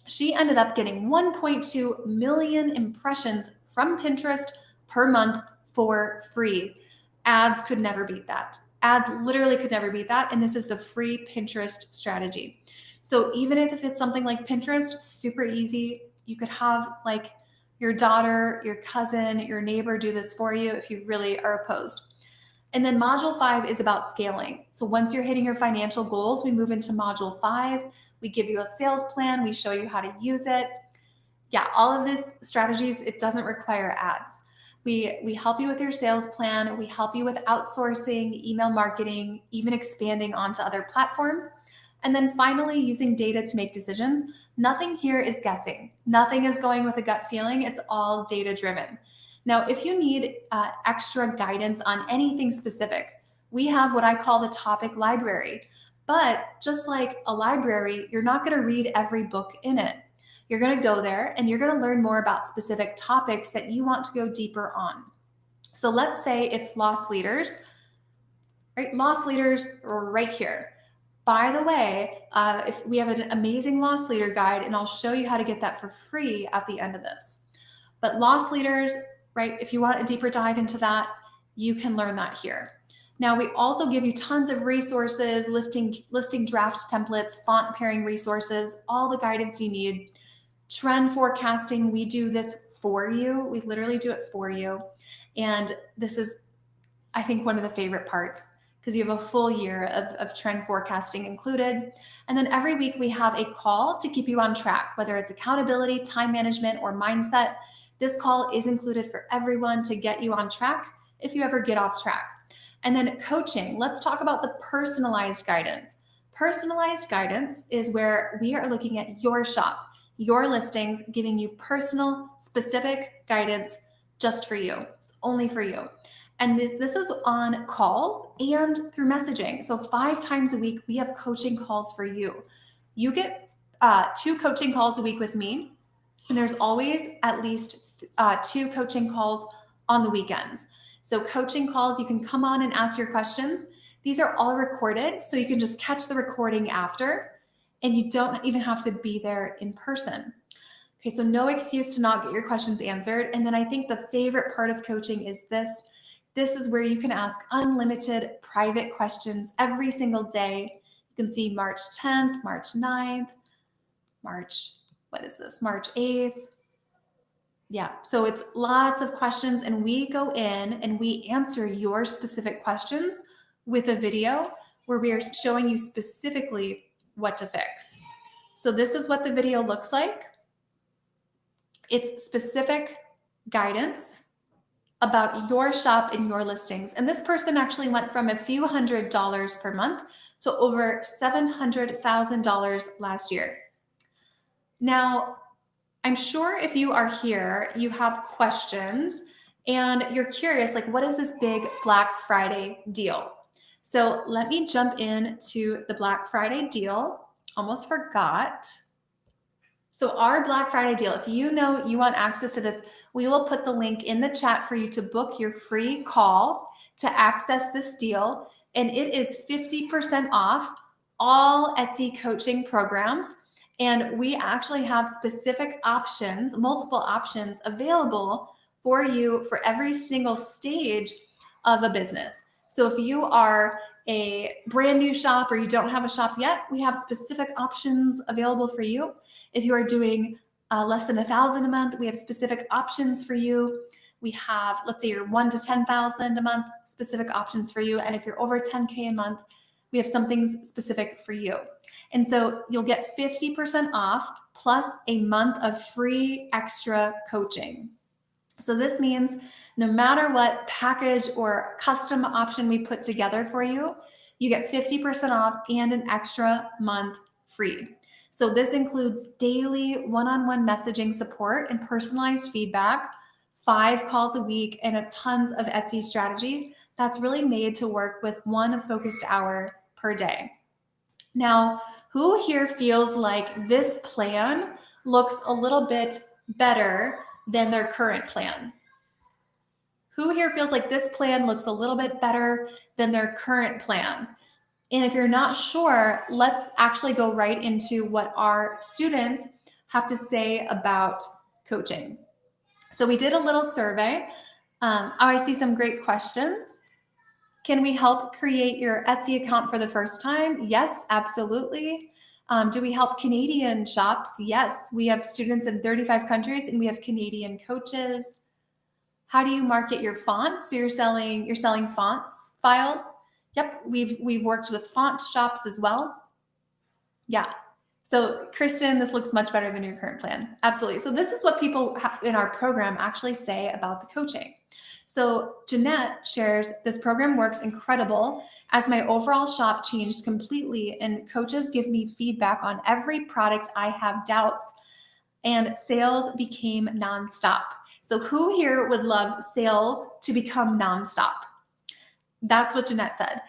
She ended up getting 1.2 million impressions from Pinterest per month for free. Ads could never beat that. Ads literally could never beat that. And this is the free Pinterest strategy. So even if it's something like Pinterest, super easy. You could have like your daughter, your cousin, your neighbor do this for you if you really are opposed. And then module 5 is about scaling. So once you're hitting your financial goals, we move into module 5. We give you a sales plan. We show you how to use it. Yeah, all of these strategies, it doesn't require ads. We help you with your sales plan. We help you with outsourcing, email marketing, even expanding onto other platforms. And then finally, using data to make decisions. Nothing here is guessing. Nothing is going with a gut feeling. It's all data driven. Now, if you need extra guidance on anything specific, we have what I call the topic library. But just like a library, you're not going to read every book in it. You're going to go there and you're going to learn more about specific topics that you want to go deeper on. So let's say it's loss leaders, right? Loss leaders are right here. By the way, if we have an amazing loss leader guide, and I'll show you how to get that for free at the end of this. But loss leaders, right? If you want a deeper dive into that, you can learn that here. Now, we also give you tons of resources, listing draft templates, font pairing resources, all the guidance you need. Trend forecasting, we do this for you. We literally do it for you. And this is, I think, one of the favorite parts, because you have a full year of trend forecasting included. And then every week we have a call to keep you on track, whether it's accountability, time management, or mindset. This call is included for everyone to get you on track if you ever get off track. And then coaching, let's talk about the personalized guidance. Personalized guidance is where we are looking at your shop, your listings, giving you personal, specific guidance just for you. It's only for you. And this is on calls and through messaging. So 5 times a week, we have coaching calls for you. You get 2 coaching calls a week with me. And there's always at least 2 coaching calls on the weekends. So coaching calls, you can come on and ask your questions. These are all recorded, so you can just catch the recording after, and you don't even have to be there in person. Okay, so no excuse to not get your questions answered. And then I think the favorite part of coaching is this. This is where you can ask unlimited private questions every single day. You can see March 10th, March 9th, March 8th. Yeah, so it's lots of questions, and we go in and we answer your specific questions with a video where we are showing you specifically what to fix. So this is what the video looks like. It's specific guidance about your shop and your listings. And this person actually went from a few $100s per month to over $700,000 last year. Now, I'm sure if you are here, you have questions and you're curious, like, what is this big Black Friday deal? So let me jump into the Black Friday deal. Almost forgot. So our Black Friday deal, if you know you want access to this, we will put the link in the chat for you to book your free call to access this deal. And it is 50% off all Etsy coaching programs. And we actually have specific options, multiple options available for you for every single stage of a business. So if you are a brand new shop or you don't have a shop yet, we have specific options available for you. If you are doing less than $1,000 a month, we have specific options for you. We have, let's say you're 1 to 10,000 a month, specific options for you. And if you're over 10K a month, we have some things specific for you. And so you'll get 50% off plus a month of free extra coaching. So this means no matter what package or custom option we put together for you, you get 50% off and an extra month free. So this includes daily one-on-one messaging support and personalized feedback, 5 calls a week, and a tons of Etsy strategy that's really made to work with 1 focused hour per day. Now, who here feels like this plan looks a little bit better than their current plan? Who here feels like this plan looks a little bit better than their current plan? And if you're not sure, let's actually go right into what our students have to say about coaching. So we did a little survey. I see some great questions. Can we help create your Etsy account for the first time? Yes, absolutely. Do we help Canadian shops? Yes, we have students in 35 countries and we have Canadian coaches. How do you market your fonts? So you're selling fonts files? Yep, we've worked with font shops as well. Yeah. So Kristen, this looks much better than your current plan. Absolutely. So this is what people in our program actually say about the coaching. So Jeanette shares, this program works incredible as my overall shop changed completely and coaches give me feedback on every product I have doubts and sales became nonstop. So who here would love sales to become nonstop? That's what Jeanette said.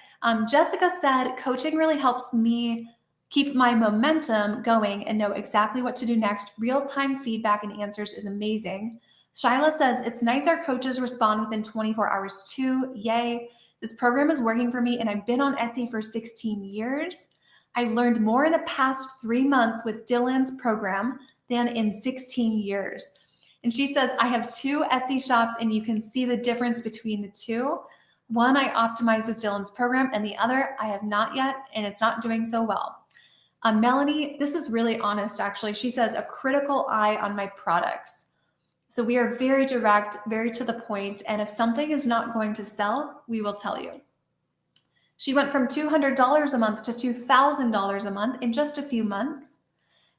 Jessica said, coaching really helps me keep my momentum going and know exactly what to do next. Real-time feedback and answers is amazing. Shyla says, it's nice our coaches respond within 24 hours too. Yay. This program is working for me and I've been on Etsy for 16 years. I've learned more in the past 3 months with Dylan's program than in 16 years. And she says, I have 2 Etsy shops and you can see the difference between the two. One I optimized with Dylan's program and the other I have not yet, and it's not doing so well. Melanie, this is really honest actually. She says, a critical eye on my products. So we are very direct, very to the point, and if something is not going to sell, we will tell you. She went from $200 a month to $2,000 a month in just a few months.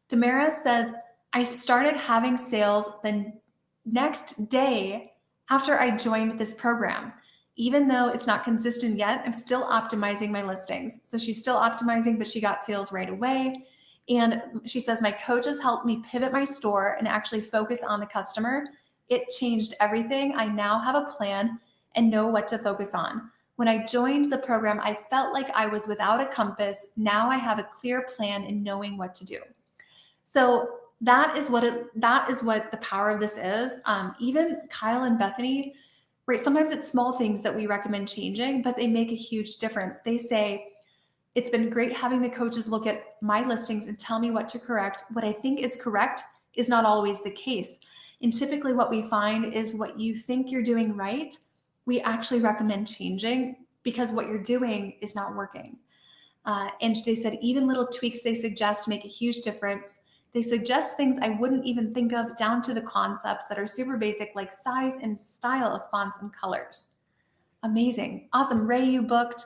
Damaris says, I started having sales the next day after I joined this program. Even though it's not consistent yet, I'm still optimizing my listings. So she's still optimizing, but she got sales right away. And she says, my coaches helped me pivot my store and actually focus on the customer. It changed everything. I now have a plan and know what to focus on. When I joined the program, I felt like I was without a compass. Now I have a clear plan and knowing what to do. So that is what the power of this is. Even Kyle and Bethany, right? Sometimes it's small things that we recommend changing, but they make a huge difference. They say, it's been great having the coaches look at my listings and tell me what to correct. What I think is correct is not always the case. And typically what we find is what you think you're doing right, we actually recommend changing because what you're doing is not working. And they said even little tweaks they suggest make a huge difference. They suggest things I wouldn't even think of, down to the concepts that are super basic, like size and style of fonts and colors. Amazing. Awesome. Ray, you booked.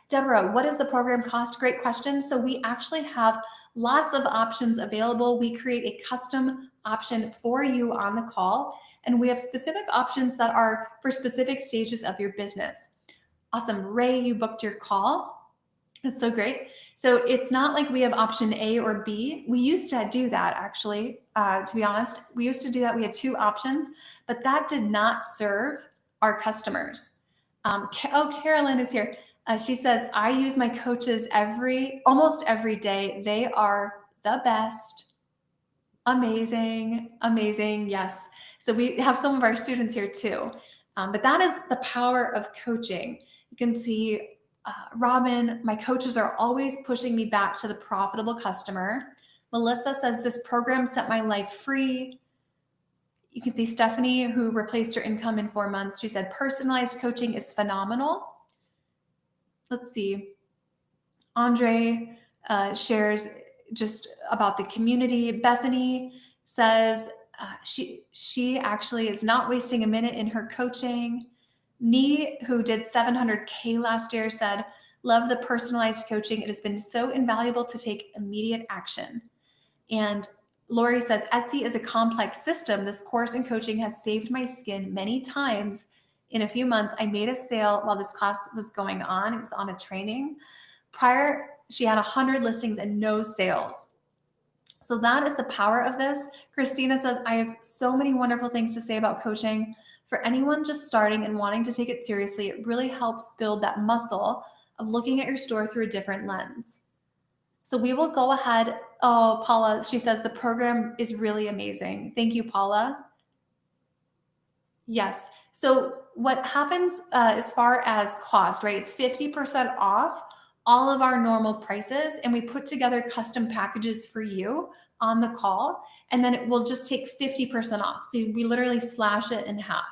Deborah, what does the program cost? Great question. So we actually have lots of options available. We create a custom option for you on the call, and we have specific options that are for specific stages of your business. Awesome. Ray, you booked your call. That's so great. So it's not like we have option A or B. We used to do that actually, to be honest. We used to do that. We had 2 options, but that did not serve our customers. Carolyn is here. She says, I use my coaches almost every day. They are the best. Amazing, amazing. Yes. So we have some of our students here too. But that is the power of coaching. You can see Robin, my coaches are always pushing me back to the profitable customer. Melissa says, this program set my life free. You can see Stephanie, who replaced her income in 4 months. She said, personalized coaching is phenomenal. Let's see. Andre shares just about the community. Bethany says she actually is not wasting a minute in her coaching. Nee, who did 700K last year, said, love the personalized coaching. It has been so invaluable to take immediate action. And Lori says, Etsy is a complex system. This course and coaching has saved my skin many times. In a few months, I made a sale while this class was going on. It was on a training. Prior, she had 100 listings and no sales. So that is the power of this. Christina says, I have so many wonderful things to say about coaching. For anyone just starting and wanting to take it seriously, it really helps build that muscle of looking at your store through a different lens. So we will go ahead. Oh, Paula, she says the program is really amazing. Thank you, Paula. Yes. So what happens as far as cost, right? It's 50% off all of our normal prices, and we put together custom packages for you on the call, and then it will just take 50% off. So we literally slash it in half,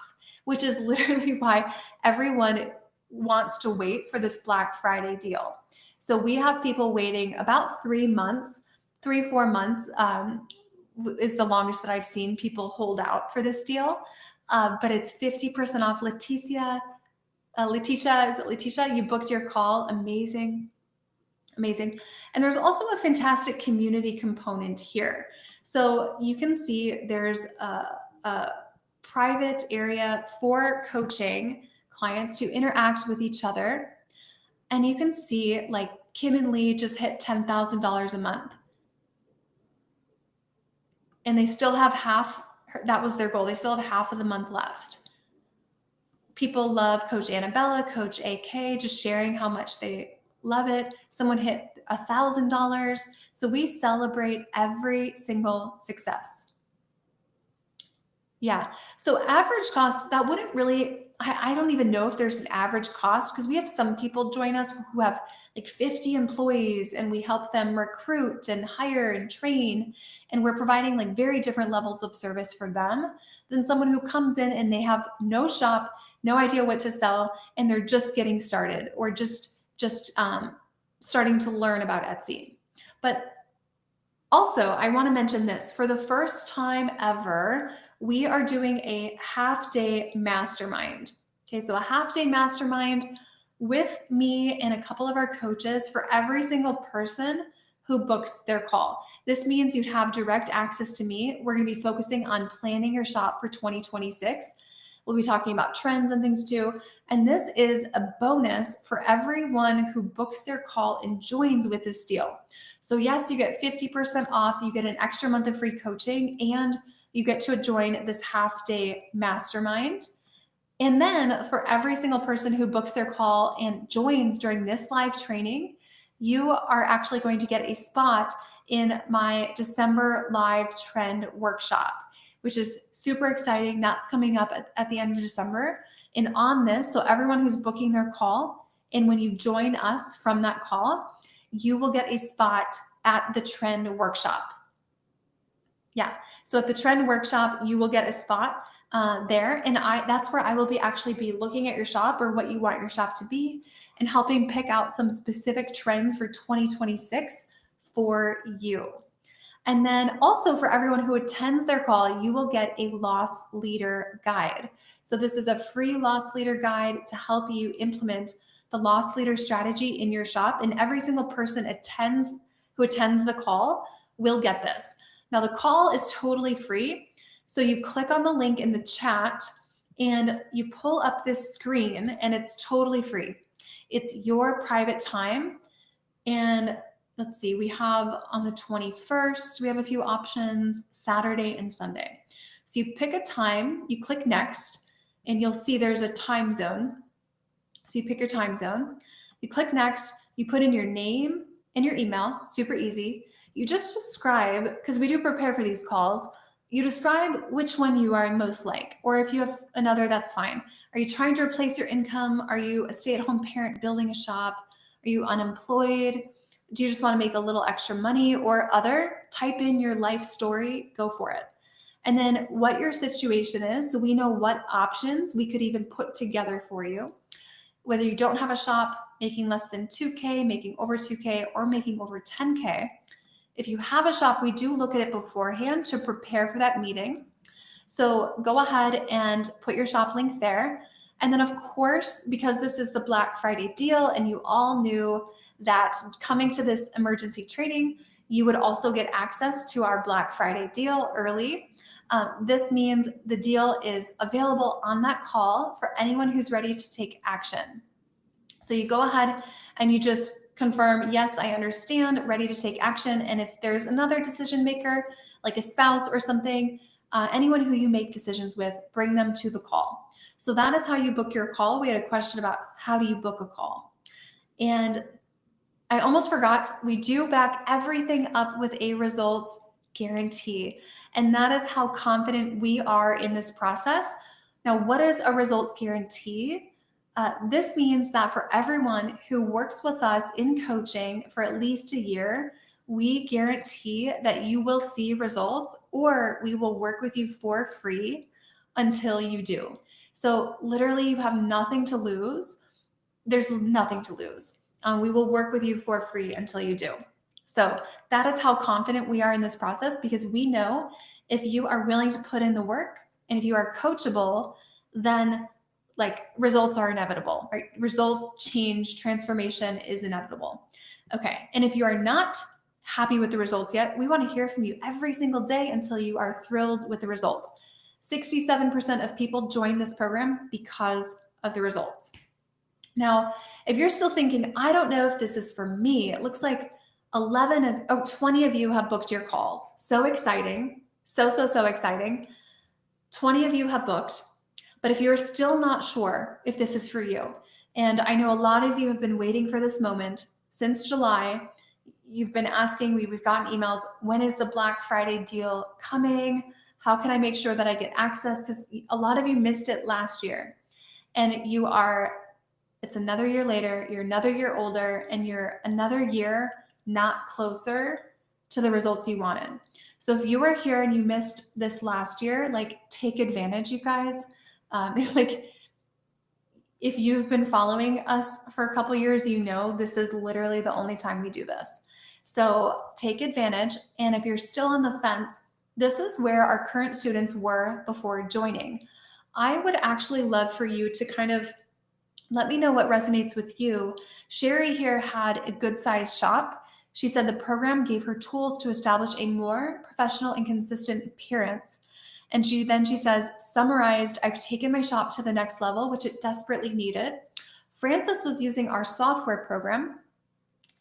which is literally why everyone wants to wait for this Black Friday deal. So we have people waiting about 3 months, 3-4 months is the longest that I've seen people hold out for this deal. But it's 50% off. Leticia, is it Leticia? You booked your call. Amazing. Amazing. And there's also a fantastic community component here. So you can see there's a private area for coaching clients to interact with each other. And you can see like Kim and Lee just hit $10,000 a month. And they still have half, that was their goal. They still have half of the month left. People love Coach Annabella, Coach AK, just sharing how much they love it. Someone hit $1,000. So we celebrate every single success. Yeah. So average cost, that wouldn't really, I don't even know if there's an average cost, because we have some people join us who have like 50 employees and we help them recruit and hire and train. And we're providing like very different levels of service for them than someone who comes in and they have no shop, no idea what to sell, and they're just getting started or just starting to learn about Etsy. But also, I want to mention this. For the first time ever, we are doing a half-day mastermind. Okay, so a half-day mastermind with me and a couple of our coaches for every single person who books their call. This means you'd have direct access to me. We're going to be focusing on planning your shop for 2026. We'll be talking about trends and things too. And this is a bonus for everyone who books their call and joins with this deal. So yes, you get 50% off, you get an extra month of free coaching, and you get to join this half-day mastermind. And then for every single person who books their call and joins during this live training, you are actually going to get a spot in my December live trend workshop, which is super exciting. That's coming up at the end of December. And on this, so everyone who's booking their call, and when you join us from that call, you will get a spot at the trend workshop. Yeah, so at the trend workshop, you will get a spot there. And that's where I will actually be looking at your shop or what you want your shop to be and helping pick out some specific trends for 2026 for you. And then also for everyone who attends their call, you will get a loss leader guide. So this is a free loss leader guide to help you implement the loss leader strategy in your shop. And every single person who attends the call will get this. Now the call is totally free. So you click on the link in the chat and you pull up this screen and it's totally free. It's your private time. And let's see, we have on the 21st, we have a few options, Saturday and Sunday. So you pick a time, you click next, and you'll see there's a time zone. So you pick your time zone, you click next, you put in your name and your email, super easy. You just describe, because we do prepare for these calls, you describe which one you are most like, or if you have another, that's fine. Are you trying to replace your income? Are you a stay-at-home parent building a shop? Are you unemployed? Do you just want to make a little extra money or other? Type in your life story, go for it. And then what your situation is, so we know what options we could even put together for you. Whether you don't have a shop, making less than 2K, making over 2K, or making over 10K. If you have a shop, we do look at it beforehand to prepare for that meeting. So go ahead and put your shop link there. And then of course, because this is the Black Friday deal and you all knew that coming to this emergency training, you would also get access to our Black Friday deal early. This means the deal is available on that call for anyone who's ready to take action. So you go ahead and you just confirm, yes, I understand, ready to take action. And if there's another decision maker, like a spouse or something, anyone who you make decisions with, bring them to the call. So that is how you book your call. We had a question about how do you book a call? And I almost forgot, we do back everything up with a results guarantee. And that is how confident we are in this process. Now, what is a results guarantee? This means that for everyone who works with us in coaching for at least a year, we guarantee that you will see results or we will work with you for free until you do. So literally you have nothing to lose. There's nothing to lose. We will work with you for free until you do. So that is how confident we are in this process, because we know if you are willing to put in the work and if you are coachable, then results are inevitable, right? Results, change, transformation is inevitable. Okay. And if you are not happy with the results yet, we want to hear from you every single day until you are thrilled with the results. 67% of people join this program because of the results. Now, if you're still thinking, I don't know if this is for me, it looks like 20 of you have booked your calls. So exciting. So exciting. 20 of you have booked. But if you're still not sure if this is for you, and I know a lot of you have been waiting for this moment since July, you've been asking me, we've gotten emails, when is the Black Friday deal coming? How can I make sure that I get access? Because a lot of you missed it last year. And it's another year later, you're another year older, and you're another year not closer to the results you wanted. So if you were here and you missed this last year, like, take advantage, you guys. Like, if you've been following us for a couple years, you know this is literally the only time we do this. So take advantage. And if you're still on the fence, this is where our current students were before joining. I would actually love for you to kind of let me know what resonates with you. Sherry here had a good sized shop. She said the program gave her tools to establish a more professional and consistent appearance. And she says, summarized, I've taken my shop to the next level, which it desperately needed. Frances was using our software program,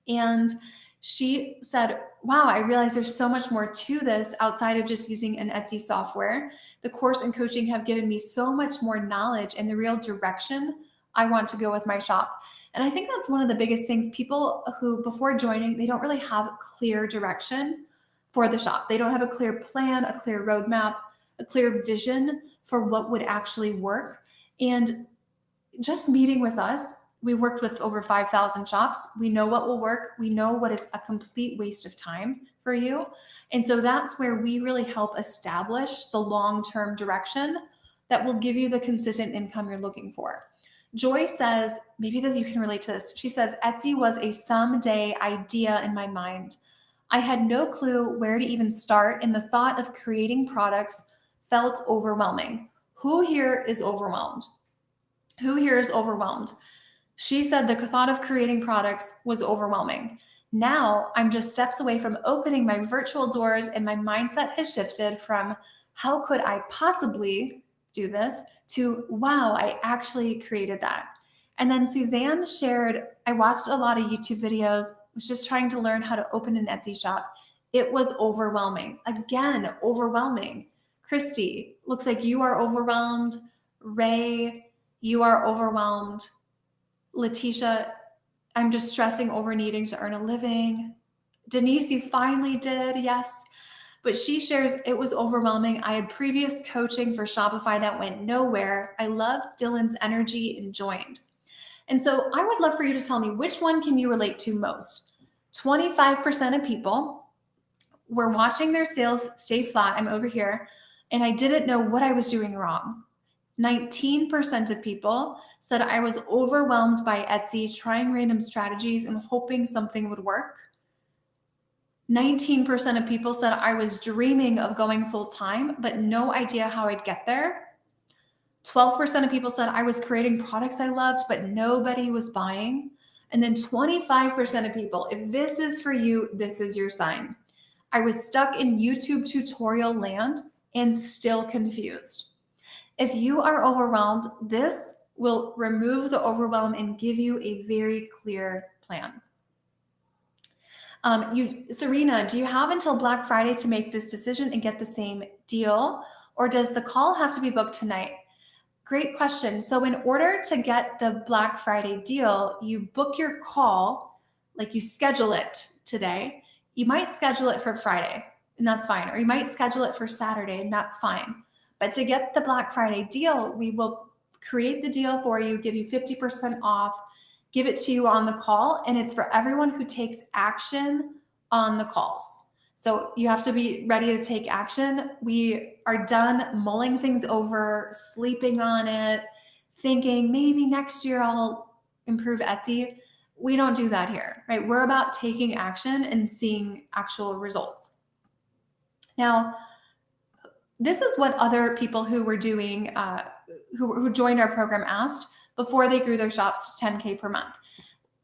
and she said, wow, I realize there's so much more to this outside of just using an Etsy software. The course and coaching have given me so much more knowledge and the real direction I want to go with my shop. And I think that's one of the biggest things. People who before joining, they don't really have clear direction for the shop. They don't have a clear plan, a clear roadmap, a clear vision for what would actually work. And just meeting with us, we worked with over 5,000 shops. We know what will work. We know what is a complete waste of time for you. And so that's where we really help establish the long-term direction that will give you the consistent income you're looking for. Joy says, maybe you can relate to this. She says, Etsy was a someday idea in my mind. I had no clue where to even start, and the thought of creating products felt overwhelming. Who here is overwhelmed? Who here is overwhelmed? She said the thought of creating products was overwhelming. Now I'm just steps away from opening my virtual doors, and my mindset has shifted from how could I possibly do this to wow, I actually created that. And then Suzanne shared, I watched a lot of YouTube videos, was just trying to learn how to open an Etsy shop. It was overwhelming. Again, overwhelming. Christy, looks like you are overwhelmed. Ray, you are overwhelmed. Letitia, I'm just stressing over needing to earn a living. Denise, you finally did, yes. But she shares, it was overwhelming. I had previous coaching for Shopify that went nowhere. I loved Dylan's energy and joined. And so I would love for you to tell me, which one can you relate to most? 25% of people were watching their sales stay flat. I'm over here, and I didn't know what I was doing wrong. 19% of people said I was overwhelmed by Etsy, trying random strategies and hoping something would work. 19% of people said I was dreaming of going full-time, but no idea how I'd get there. 12% of people said I was creating products I loved, but nobody was buying. And then 25% of people, if this is for you, this is your sign. I was stuck in YouTube tutorial land and still confused. If you are overwhelmed, this will remove the overwhelm and give you a very clear plan. Serena, do you have until Black Friday to make this decision and get the same deal? Or does the call have to be booked tonight? Great question. So in order to get the Black Friday deal, you book your call, like you schedule it today. You might schedule it for Friday, and that's fine. Or you might schedule it for Saturday, and that's fine. But to get the Black Friday deal, we will create the deal for you, give you 50% off, give it to you on the call, and it's for everyone who takes action on the calls. So you have to be ready to take action. We are done mulling things over, sleeping on it, thinking maybe next year I'll improve Etsy. We don't do that here, right? We're about taking action and seeing actual results. Now, this is what other people who were doing, who joined our program asked before they grew their shops to 10K per month.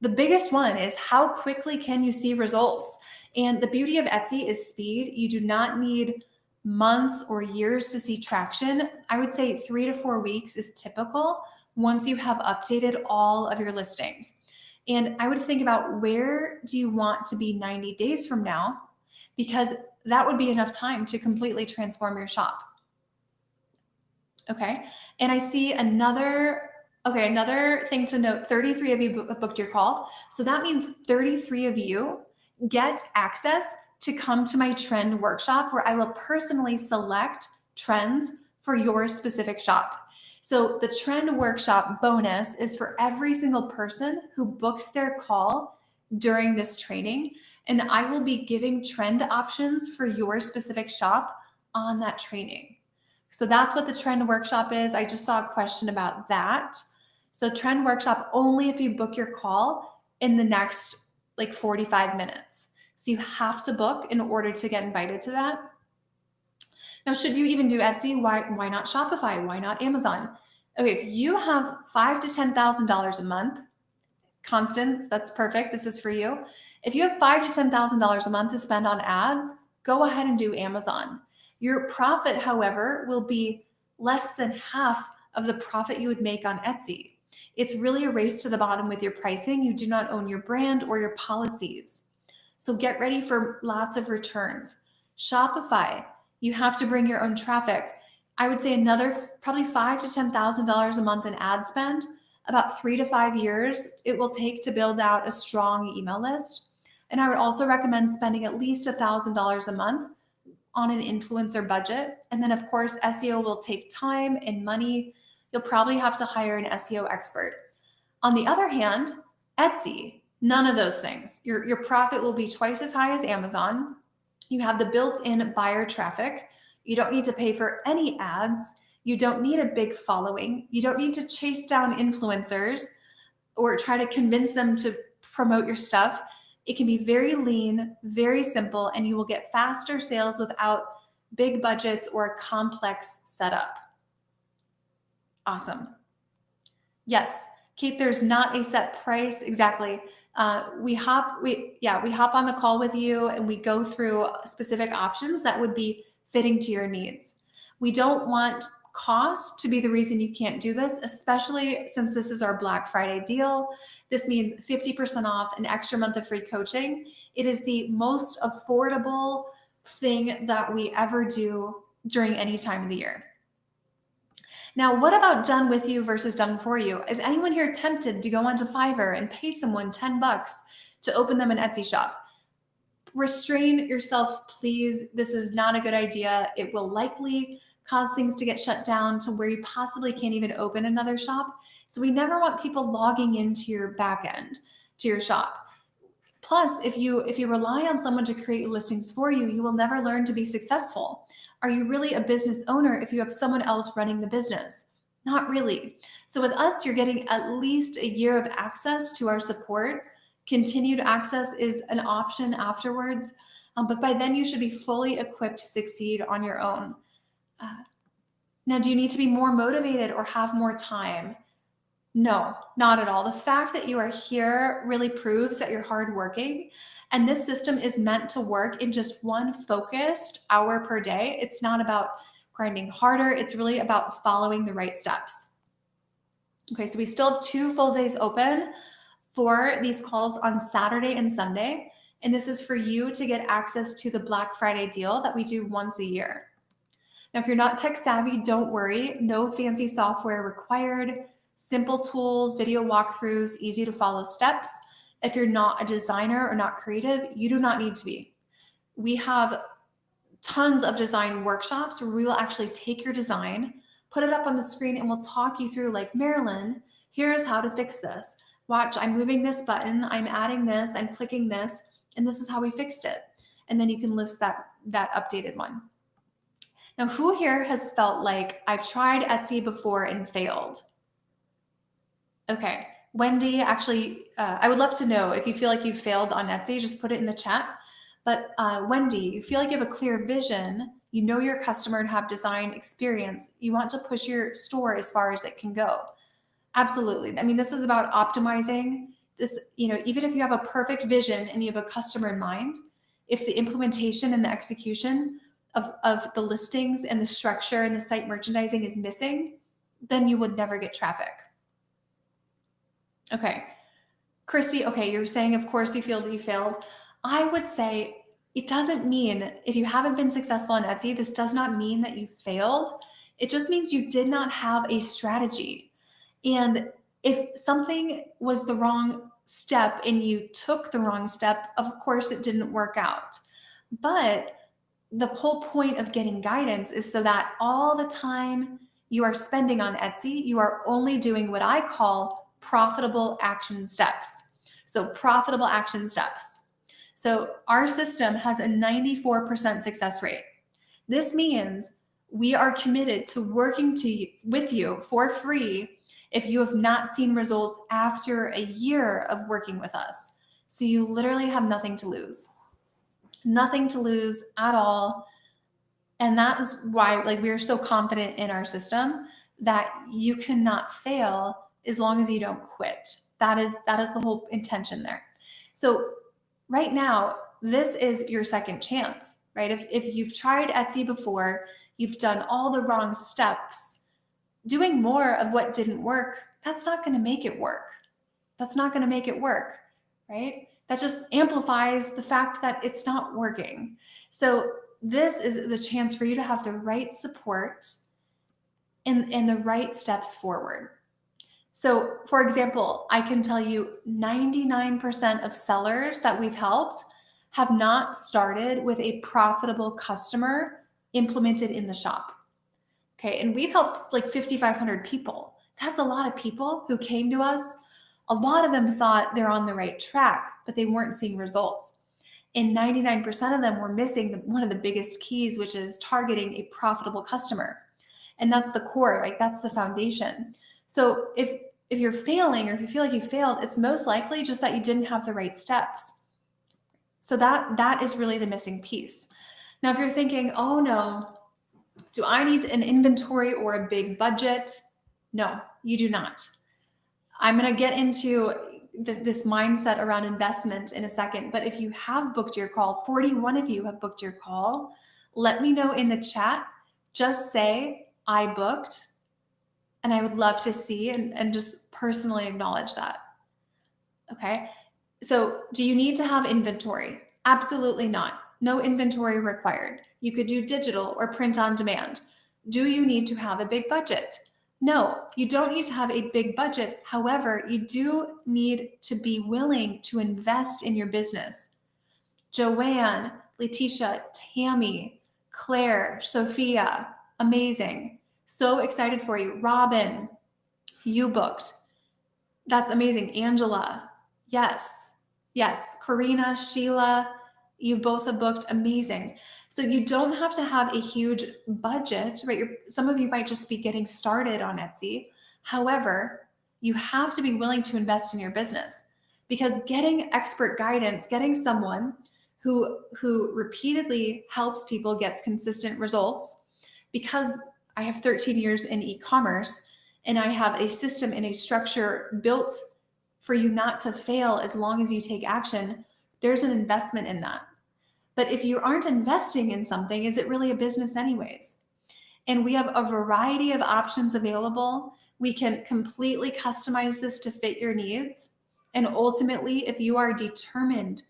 The biggest one is how quickly can you see results? And the beauty of Etsy is speed. You do not need months or years to see traction. I would say 3 to 4 weeks is typical once you have updated all of your listings. And I would think about, where do you want to be 90 days from now? Because that would be enough time to completely transform your shop. Okay. And I see another thing to note, 33 of you booked your call. So that means 33 of you get access to come to my trend workshop where I will personally select trends for your specific shop. So the trend workshop bonus is for every single person who books their call during this training. And I will be giving trend options for your specific shop on that training. So that's what the trend workshop is. I just saw a question about that. So trend workshop only if you book your call in the next like 45 minutes. So you have to book in order to get invited to that. Now, should you even do Etsy? Why not Shopify? Why not Amazon? Okay, if you have $5,000 to $10,000 a month, Constance, that's perfect. This is for you. If you have $5,000 to $10,000 a month to spend on ads, go ahead and do Amazon. Your profit, however, will be less than half of the profit you would make on Etsy. It's really a race to the bottom with your pricing. You do not own your brand or your policies. So get ready for lots of returns. Shopify, you have to bring your own traffic. I would say another probably $5,000 to $10,000 a month in ad spend. About 3 to 5 years it will take to build out a strong email list. And I would also recommend spending at least $1,000 a month on an influencer budget. And then of course, SEO will take time and money. You'll probably have to hire an SEO expert. On the other hand, Etsy, none of those things. Your profit will be twice as high as Amazon. You have the built-in buyer traffic. You don't need to pay for any ads. You don't need a big following. You don't need to chase down influencers or try to convince them to promote your stuff. It can be very lean, very simple, and you will get faster sales without big budgets or a complex setup. Awesome. Yes, Kate, there's not a set price. Exactly. We hop on the call with you and we go through specific options that would be fitting to your needs. We don't want cost to be the reason you can't do this, especially since this is our Black Friday deal. This means 50% off, an extra month of free coaching. It is the most affordable thing that we ever do during any time of the year. Now, what about done with you versus done for you? Is anyone here tempted to go onto Fiverr and pay someone $10 to open them an Etsy shop? Restrain yourself, please. This is not a good idea. It will likely cause things to get shut down to where you possibly can't even open another shop. So we never want people logging into your back end, to your shop. Plus, if you rely on someone to create listings for you, you will never learn to be successful. Are you really a business owner if you have someone else running the business? Not really. So with us, you're getting at least a year of access to our support. Continued access is an option afterwards, but by then you should be fully equipped to succeed on your own. Now, do you need to be more motivated or have more time? No, not at all. The fact that you are here really proves that you're hardworking, and this system is meant to work in just one focused hour per day. It's not about grinding harder. It's really about following the right steps. Okay, so we still have 2 full days open for these calls on Saturday and Sunday, and this is for you to get access to the Black Friday deal that we do once a year. Now, if you're not tech savvy, don't worry. No fancy software required. Simple tools, video walkthroughs, easy to follow steps. If you're not a designer or not creative, you do not need to be. We have tons of design workshops where we will actually take your design, put it up on the screen, and we'll talk you through, like, Marilyn, here's how to fix this. Watch, I'm moving this button, I'm adding this, I'm clicking this, and this is how we fixed it. And then you can list that updated one. Now, who here has felt like I've tried Etsy before and failed? Okay, Wendy, actually, I would love to know if you feel like you failed on Etsy, just put it in the chat. But Wendy, you feel like you have a clear vision, you know your customer and have design experience, you want to push your store as far as it can go. Absolutely. I mean, this is about optimizing this, even if you have a perfect vision and you have a customer in mind, if the implementation and the execution of the listings and the structure and the site merchandising is missing, then you would never get traffic. Okay. Christy, okay, you're saying, of course, you feel that you failed. I would say it doesn't mean, if you haven't been successful on Etsy, this does not mean that you failed. It just means you did not have a strategy. And if something was the wrong step and you took the wrong step, of course it didn't work out. But the whole point of getting guidance is so that all the time you are spending on Etsy, you are only doing what I call profitable action steps. So profitable action steps. So our system has a 94% success rate. This means we are committed to working with you for free if you have not seen results after a year of working with us. So you literally have nothing to lose. Nothing to lose at all. And that is why we are so confident in our system that you cannot fail as long as you don't quit. That is the whole intention there. So right now, this is your second chance, right? If you've tried Etsy before, you've done all the wrong steps, doing more of what didn't work, that's not going to make it work. That's not going to make it work, right? That just amplifies the fact that it's not working. So this is the chance for you to have the right support and the right steps forward. So for example, I can tell you 99% of sellers that we've helped have not started with a profitable customer implemented in the shop. Okay, and we've helped 5,500 people. That's a lot of people who came to us. A lot of them thought they're on the right track, but they weren't seeing results. And 99% of them were missing one of the biggest keys, which is targeting a profitable customer. And that's the core, right? That's the foundation. So if you're failing, or if you feel like you failed, it's most likely just that you didn't have the right steps. So that is really the missing piece. Now, if you're thinking, oh no, do I need an inventory or a big budget? No, you do not. I'm going to get into this mindset around investment in a second, but if you have booked your call, 41 of you have booked your call, let me know in the chat. Just say, I booked, and I would love to see and just personally acknowledge that. Okay. So do you need to have inventory? Absolutely not. No inventory required. You could do digital or print on demand. Do you need to have a big budget? No, you don't need to have a big budget. However, you do need to be willing to invest in your business. Joanne, Letitia, Tammy, Claire, Sophia, amazing. So excited for you. Robin, you booked. That's amazing. Angela, yes. Karina, Sheila, you both have booked. Amazing. So you don't have to have a huge budget, right? Some of you might just be getting started on Etsy. However, you have to be willing to invest in your business, because getting expert guidance, getting someone who repeatedly helps people, gets consistent results, because I have 13 years in e-commerce and I have a system and a structure built for you not to fail as long as you take action. There's an investment in that. But if you aren't investing in something, is it really a business anyways? And we have a variety of options available. We can completely customize this to fit your needs. And ultimately, if you are determined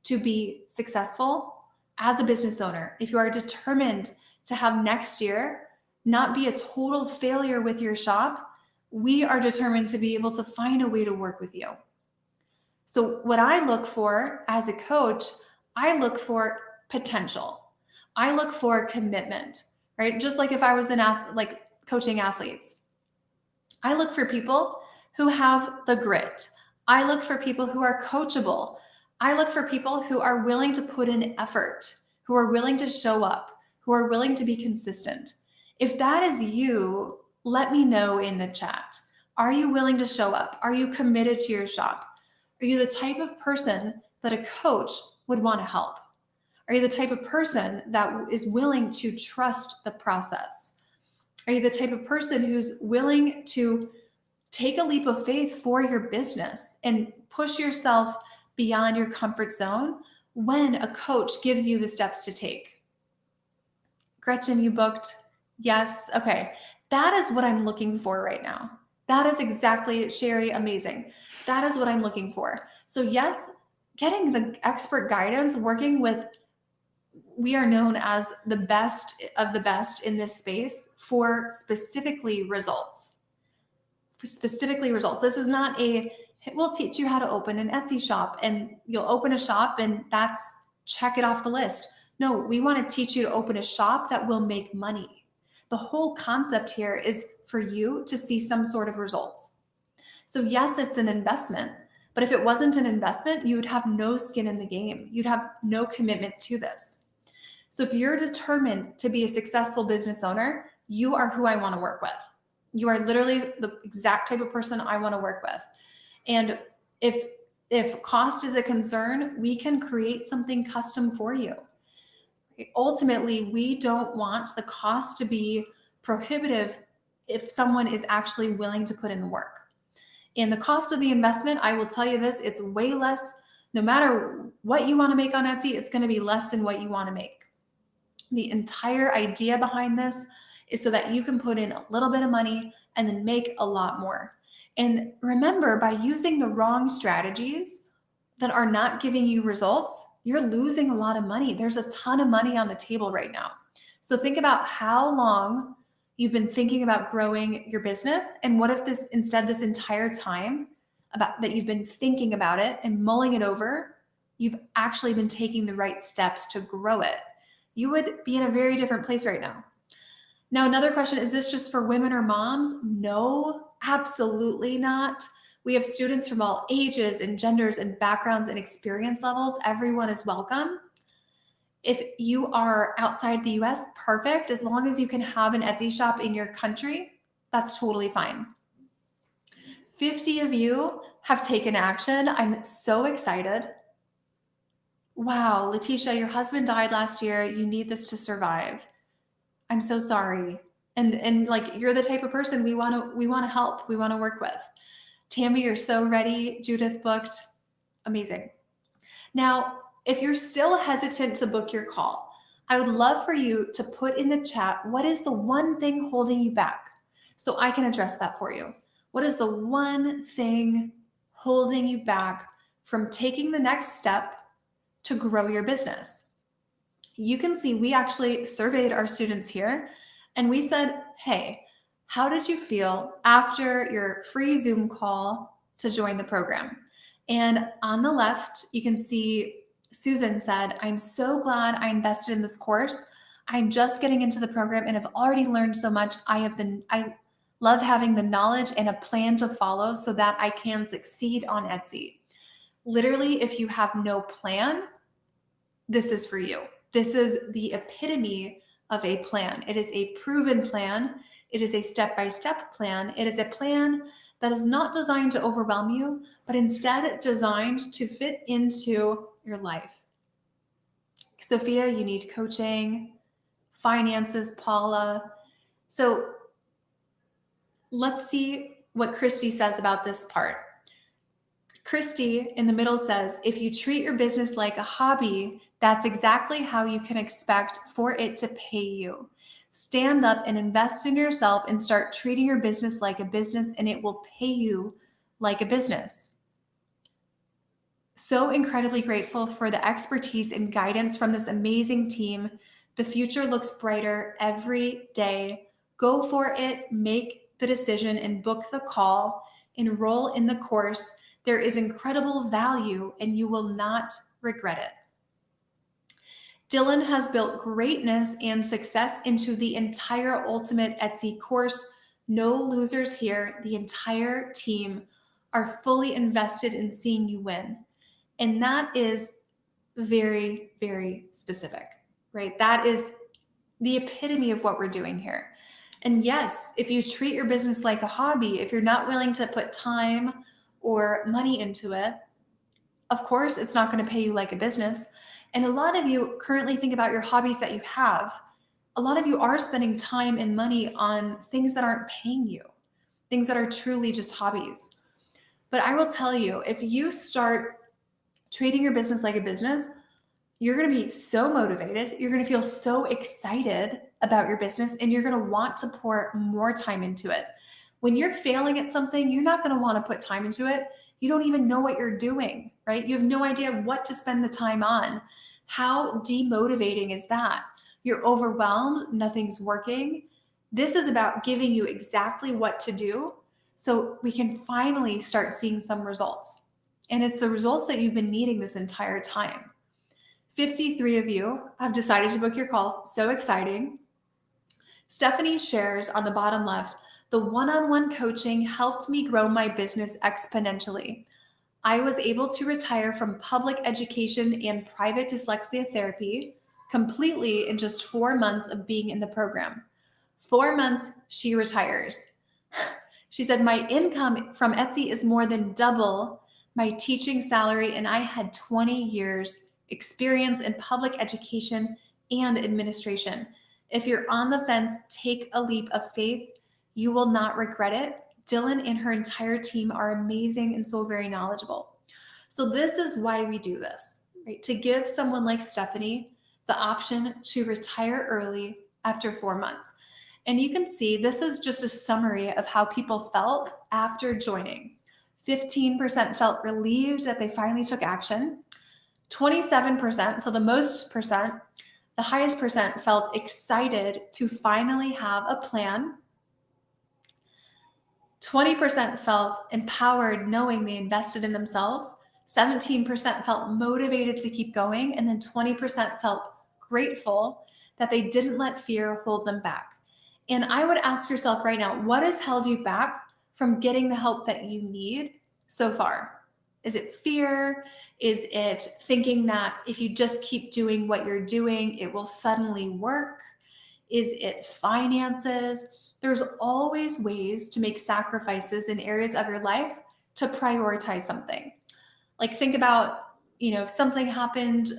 to be successful as a business owner, if you are determined to have next year not be a total failure with your shop, we are determined to be able to find a way to work with you. So what I look for as a coach, I look for potential. I look for commitment, right? Just like if I was coaching athletes, I look for people who have the grit. I look for people who are coachable. I look for people who are willing to put in effort, who are willing to show up, who are willing to be consistent. If that is you, let me know in the chat. Are you willing to show up? Are you committed to your shop? Are you the type of person that a coach would want to help? Are you the type of person that is willing to trust the process? Are you the type of person who's willing to take a leap of faith for your business and push yourself beyond your comfort zone when a coach gives you the steps to take? Gretchen, you booked? Yes. Okay. That is what I'm looking for right now. That is exactly, Sherry, amazing. That is what I'm looking for. So yes, getting the expert guidance, working with we are known as the best of the best in this space for specifically results. For specifically results. This is not we'll teach you how to open an Etsy shop and you'll open a shop and that's check it off the list. No, we want to teach you to open a shop that will make money. The whole concept here is for you to see some sort of results. So yes, it's an investment, but if it wasn't an investment, you would have no skin in the game. You'd have no commitment to this. So if you're determined to be a successful business owner, you are who I want to work with. You are literally the exact type of person I want to work with. And if cost is a concern, we can create something custom for you. Ultimately, we don't want the cost to be prohibitive if someone is actually willing to put in the work. And the cost of the investment, I will tell you this, it's way less. No matter what you want to make on Etsy, it's going to be less than what you want to make. The entire idea behind this is so that you can put in a little bit of money and then make a lot more. And remember, by using the wrong strategies that are not giving you results, you're losing a lot of money. There's a ton of money on the table right now. So think about how long you've been thinking about growing your business, and what if this entire time that you've been thinking about it and mulling it over, you've actually been taking the right steps to grow it. You would be in a very different place right now. Now, another question, is this just for women or moms? No, absolutely not. We have students from all ages and genders and backgrounds and experience levels. Everyone is welcome. If you are outside the US, perfect. As long as you can have an Etsy shop in your country, that's totally fine. 50 of you have taken action. I'm so excited. Wow, Letitia, your husband died last year. You need this to survive. I'm so sorry. And like, you're the type of person we want to help, we want to work with. Tammy, you're so ready. Judith booked. Amazing. Now, if you're still hesitant to book your call, I would love for you to put in the chat, what is the one thing holding you back? So I can address that for you. What is the one thing holding you back from taking the next step to grow your business? You can see we actually surveyed our students here and we said, hey, how did you feel after your free Zoom call to join the program? And on the left, you can see Susan said, I'm so glad I invested in this course. I'm just getting into the program and have already learned so much. I love having the knowledge and a plan to follow so that I can succeed on Etsy. Literally, if you have no plan, this is for you. This is the epitome of a plan. It is a proven plan. It is a step-by-step plan. It is a plan that is not designed to overwhelm you, but instead designed to fit into your life. Sophia, you need coaching, finances, Paula. So let's see what Christy says about this part. Christy in the middle says, if you treat your business like a hobby, that's exactly how you can expect for it to pay you. Stand up and invest in yourself and start treating your business like a business, and it will pay you like a business. So incredibly grateful for the expertise and guidance from this amazing team. The future looks brighter every day. Go for it, make the decision and book the call, enroll in the course. There is incredible value and you will not regret it. Dylan has built greatness and success into the entire Ultimate Etsy course. No losers here. The entire team are fully invested in seeing you win. And that is very, very specific, right? That is the epitome of what we're doing here. And yes, if you treat your business like a hobby, if you're not willing to put time or money into it, of course, it's not going to pay you like a business. And a lot of you currently think about your hobbies that you have. A lot of you are spending time and money on things that aren't paying you, things that are truly just hobbies. But I will tell you, if you start treating your business like a business, you're going to be so motivated. You're going to feel so excited about your business and you're going to want to pour more time into it. When you're failing at something, you're not going to want to put time into it. You don't even know what you're doing, right? You have no idea what to spend the time on. How demotivating is that? You're overwhelmed, nothing's working. This is about giving you exactly what to do so we can finally start seeing some results. And it's the results that you've been needing this entire time. 53 of you have decided to book your calls. So exciting. Stephanie shares on the bottom left, the one-on-one coaching helped me grow my business exponentially. I was able to retire from public education and private dyslexia therapy completely in just 4 months of being in the program. 4 months, she retires. She said, my income from Etsy is more than double my teaching salary, and I had 20 years experience in public education and administration. If you're on the fence, take a leap of faith. You will not regret it. Dylan and her entire team are amazing and so very knowledgeable. So this is why we do this, right? To give someone like Stephanie the option to retire early after 4 months. And you can see this is just a summary of how people felt after joining. 15% felt relieved that they finally took action. 27%, so the most percent, the highest percent felt excited to finally have a plan. 20% felt empowered knowing they invested in themselves. 17% felt motivated to keep going. And then 20% felt grateful that they didn't let fear hold them back. And I would ask yourself right now, what has held you back from getting the help that you need so far? Is it fear? Is it thinking that if you just keep doing what you're doing, it will suddenly work? Is it finances? There's always ways to make sacrifices in areas of your life to prioritize something. Like think about, if something happened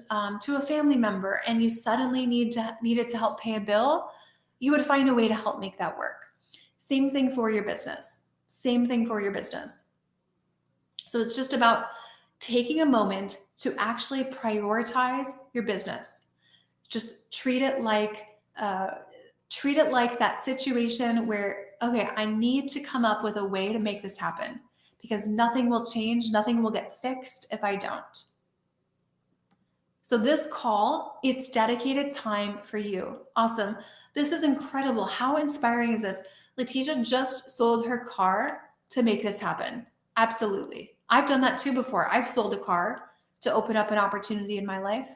to a family member and you suddenly needed to help pay a bill, you would find a way to help make that work. Same thing for your business. Same thing for your business. So it's just about taking a moment to actually prioritize your business. Just treat it like that situation where, okay, I need to come up with a way to make this happen because nothing will change, nothing will get fixed if I don't. So this call, it's dedicated time for you. Awesome. This is incredible. How inspiring is this? Letitia just sold her car to make this happen. Absolutely. I've done that too before. I've sold a car to open up an opportunity in my life.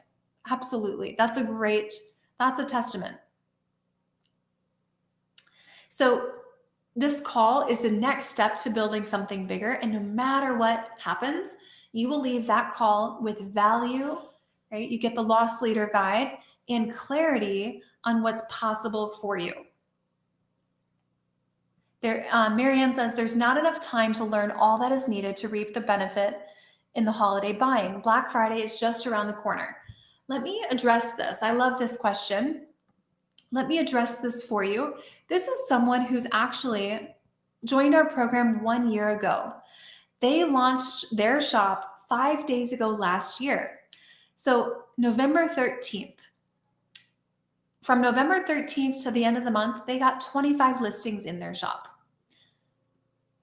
Absolutely. That's a testament. So this call is the next step to building something bigger. And no matter what happens, you will leave that call with value, right? You get the loss leader guide and clarity on what's possible for you. Marianne says, there's not enough time to learn all that is needed to reap the benefit in the holiday buying. Black Friday is just around the corner. Let me address this. I love this question. Let me address this for you. This is someone who's actually joined our program 1 year ago. They launched their shop 5 days ago last year. So November 13th. From November 13th to the end of the month, they got 25 listings in their shop.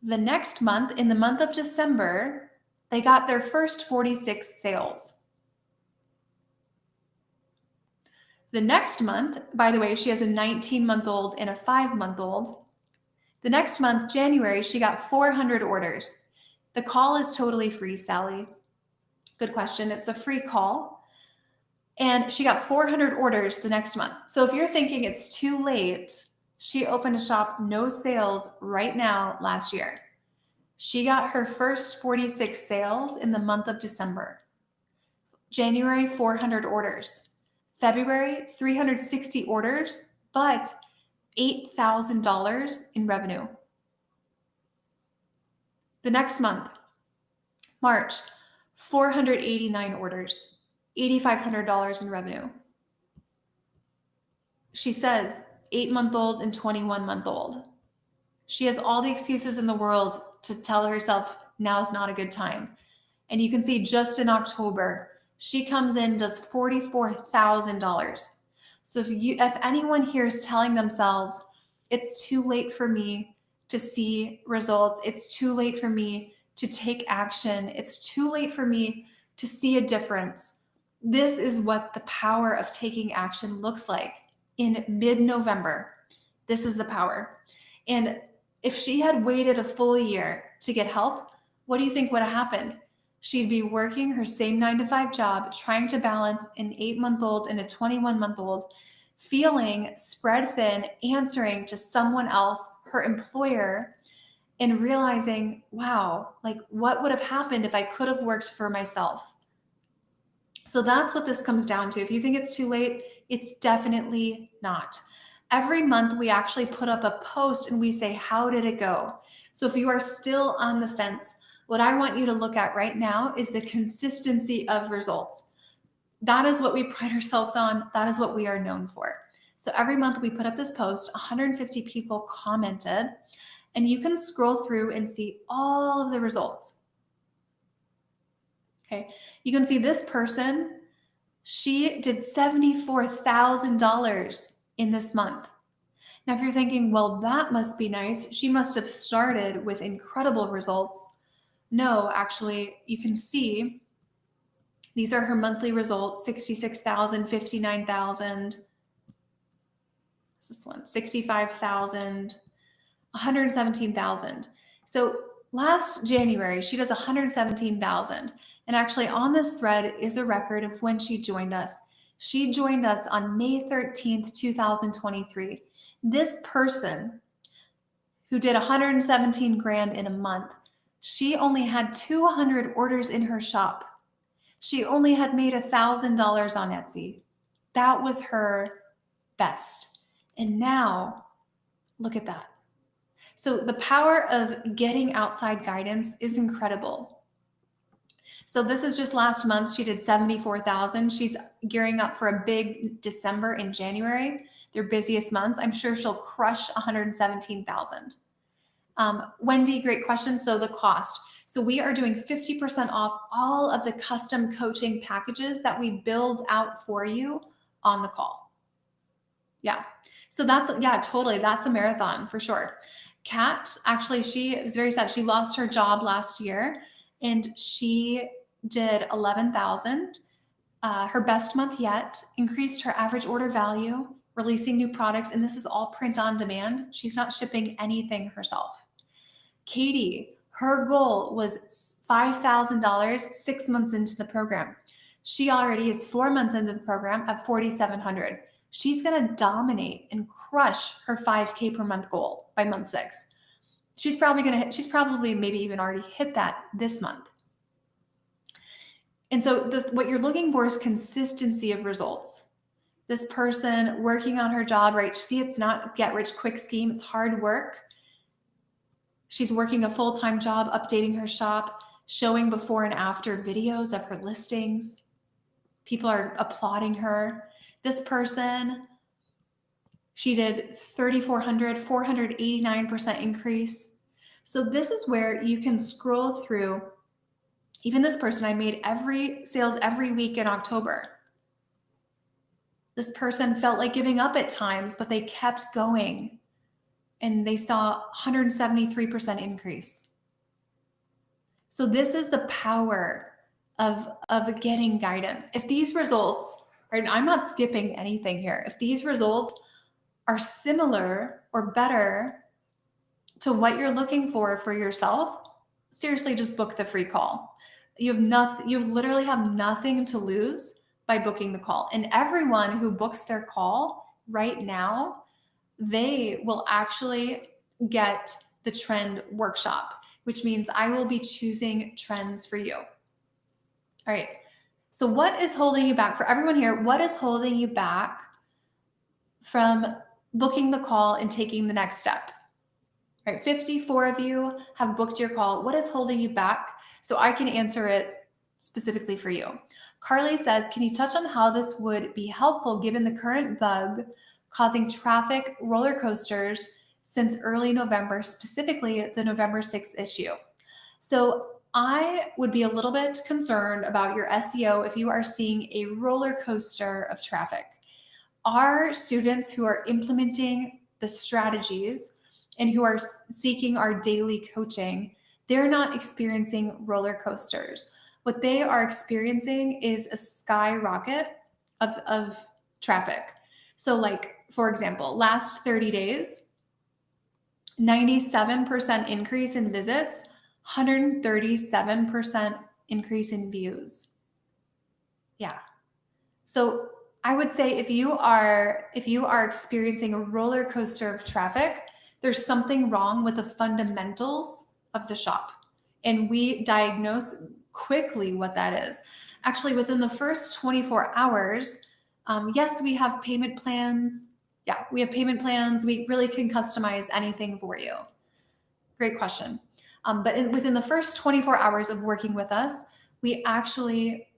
The next month, in the month of December, they got their first 46 sales. The next month, by the way, she has a 19-month-old and a 5-month-old. The next month, January, she got 400 orders. The call is totally free, Sally. Good question. It's a free call. And she got 400 orders the next month. So if you're thinking it's too late, she opened a shop, no sales right now last year. She got her first 46 sales in the month of December. January, 400 orders. February, 360 orders, but $8,000 in revenue. The next month, March, 489 orders, $8,500 in revenue. She says 8-month-old and 21-month-old. She has all the excuses in the world to tell herself now's not a good time. And you can see just in October, she comes in, does $44,000. So if anyone here is telling themselves, it's too late for me to see results, it's too late for me to take action, it's too late for me to see a difference, This is what the power of taking action looks like in mid-November. This is the power. And if she had waited a full year to get help, what do you think would have happened? She'd be working her same 9-to-5 job, trying to balance an 8-month-old and a 21-month-old, feeling spread thin, answering to someone else, her employer, and realizing, wow, like what would have happened if I could have worked for myself? So that's what this comes down to. If you think it's too late, it's definitely not. Every month we actually put up a post and we say, how did it go? So if you are still on the fence, what I want you to look at right now is the consistency of results. That is what we pride ourselves on. That is what we are known for. So every month we put up this post, 150 people commented, and you can scroll through and see all of the results. Okay, you can see this person, she did $74,000 in this month. Now, if you're thinking, well, that must be nice, she must have started with incredible results. No, actually, you can see these are her monthly results: 66,000, 59,000. This one, 65,000, 117,000. So last January, she does 117,000. And actually on this thread is a record of when she joined us. She joined us on May 13th, 2023. This person who did 117 grand in a month, she only had 200 orders in her shop. She only had made $1,000 on Etsy. That was her best. And now look at that. So the power of getting outside guidance is incredible. So this is just last month. She did 74,000. She's gearing up for a big December and January, their busiest months. I'm sure she'll crush 117,000. Wendy, great question. So the cost. So we are doing 50% off all of the custom coaching packages that we build out for you on the call. Yeah. So that's, yeah, totally. That's a marathon for sure. Kat, actually, she was very sad. She lost her job last year and she did 11,000. Her best month yet, increased her average order value, releasing new products. And this is all print on demand. She's not shipping anything herself. Katie, her goal was $5,000 6 months into the program. She already is 4 months into the program at 4,700. She's going to dominate and crush her 5K per month goal by month 6. She's probably maybe even already hit that this month. And so what you're looking for is consistency of results. This person working on her job, right? See, it's not a get rich quick scheme. It's hard work. She's working a full-time job, updating her shop, showing before and after videos of her listings. People are applauding her. This person, she did 3,400, 489% increase. So this is where you can scroll through. Even this person, I made sales every week in October. This person felt like giving up at times, but they kept going and they saw 173% increase. So this is the power of getting guidance. If these results, and I'm not skipping anything here, if these results are similar or better to what you're looking for yourself, seriously, just book the free call. You literally have nothing to lose by booking the call. And everyone who books their call right now, they will actually get the trend workshop, which means I will be choosing trends for you. All right. So what is holding you back? For everyone here, what is holding you back from booking the call and taking the next step? All right, 54 of you have booked your call. What is holding you back? So I can answer it specifically for you. Carly says, can you touch on how this would be helpful given the current bug causing traffic roller coasters since early November, specifically the November 6th issue? So I would be a little bit concerned about your SEO if you are seeing a roller coaster of traffic. Our students who are implementing the strategies and who are seeking our daily coaching, they're not experiencing roller coasters. what they are experiencing is a skyrocket of traffic. So like, for example, last 30 days, 97% increase in visits, 137% increase in views. Yeah. So I would say if you are experiencing a roller coaster of traffic, there's something wrong with the fundamentals of the shop. And we diagnose quickly what that is. Actually, within the first 24 hours, yes, we have payment plans. Yeah, we have payment plans. We really can customize anything for you. Great question. But within the first 24 hours of working with us, we actually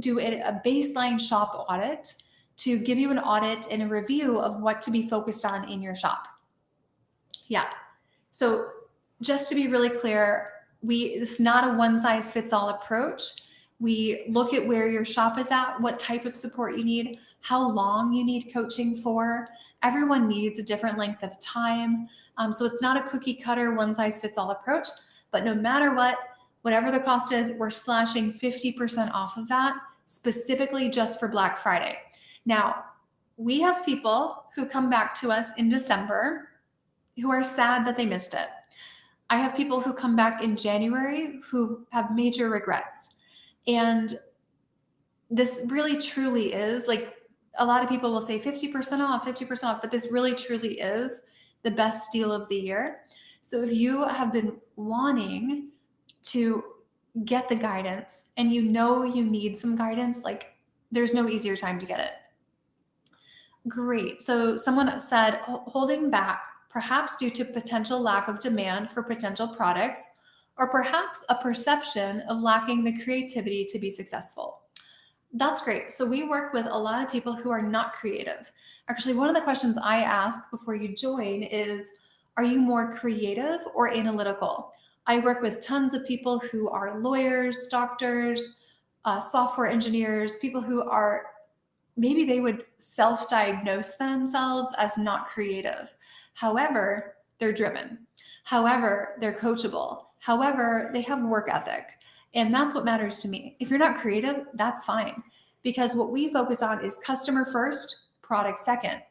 do a baseline shop audit to give you an audit and a review of what to be focused on in your shop. Yeah. So just to be really clear, it's not a one-size-fits-all approach. We look at where your shop is at, what type of support you need, how long you need coaching for. Everyone needs a different length of time. So it's not a cookie cutter, one-size-fits-all approach, but no matter what, whatever the cost is, we're slashing 50% off of that, specifically just for Black Friday. Now, we have people who come back to us in December who are sad that they missed it. I have people who come back in January who have major regrets. And this really truly is, like, a lot of people will say 50% off, 50% off, but this really truly is the best deal of the year. So if you have been wanting to get the guidance and you know you need some guidance, like, there's no easier time to get it. Great. So someone said holding back, perhaps due to potential lack of demand for potential products, or perhaps a perception of lacking the creativity to be successful. That's great. So we work with a lot of people who are not creative. Actually, one of the questions I ask before you join is, are you more creative or analytical? I work with tons of people who are lawyers, doctors, software engineers, people who are, maybe they would self-diagnose themselves as not creative. However, they're driven. However, they're coachable. However, they have work ethic. And that's what matters to me. If you're not creative, that's fine. Because what we focus on is customer first, product second.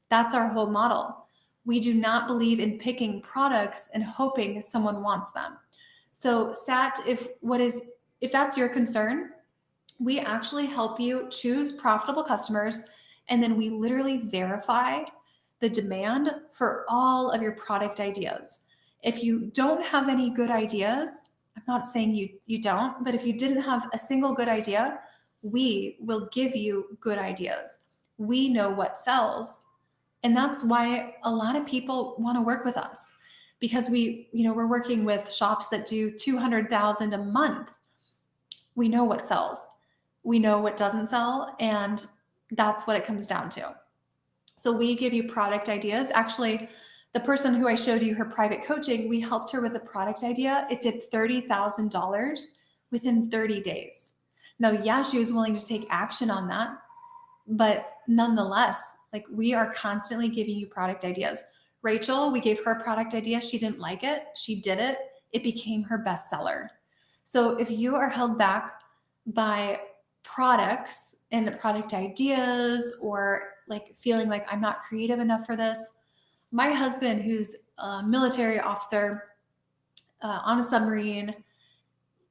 That's our whole model. We do not believe in picking products and hoping someone wants them. So Sat, if that's your concern, we actually help you choose profitable customers, and then we literally verify the demand for all of your product ideas. If you don't have any good ideas, I'm not saying you don't, but if you didn't have a single good idea, we will give you good ideas. We know what sells. And that's why a lot of people want to work with us, because we're working with shops that do $200,000 a month. We know what sells. We know what doesn't sell, and that's what it comes down to. So we give you product ideas. Actually, the person who I showed you her private coaching, we helped her with a product idea. It did $30,000 within 30 days. Now, yeah, she was willing to take action on that, but nonetheless, like, we are constantly giving you product ideas. Rachel, we gave her a product idea. She didn't like it. She did it. It became her bestseller. So if you are held back by products and product ideas, or like feeling like I'm not creative enough for this, my husband, who's a military officer on a submarine,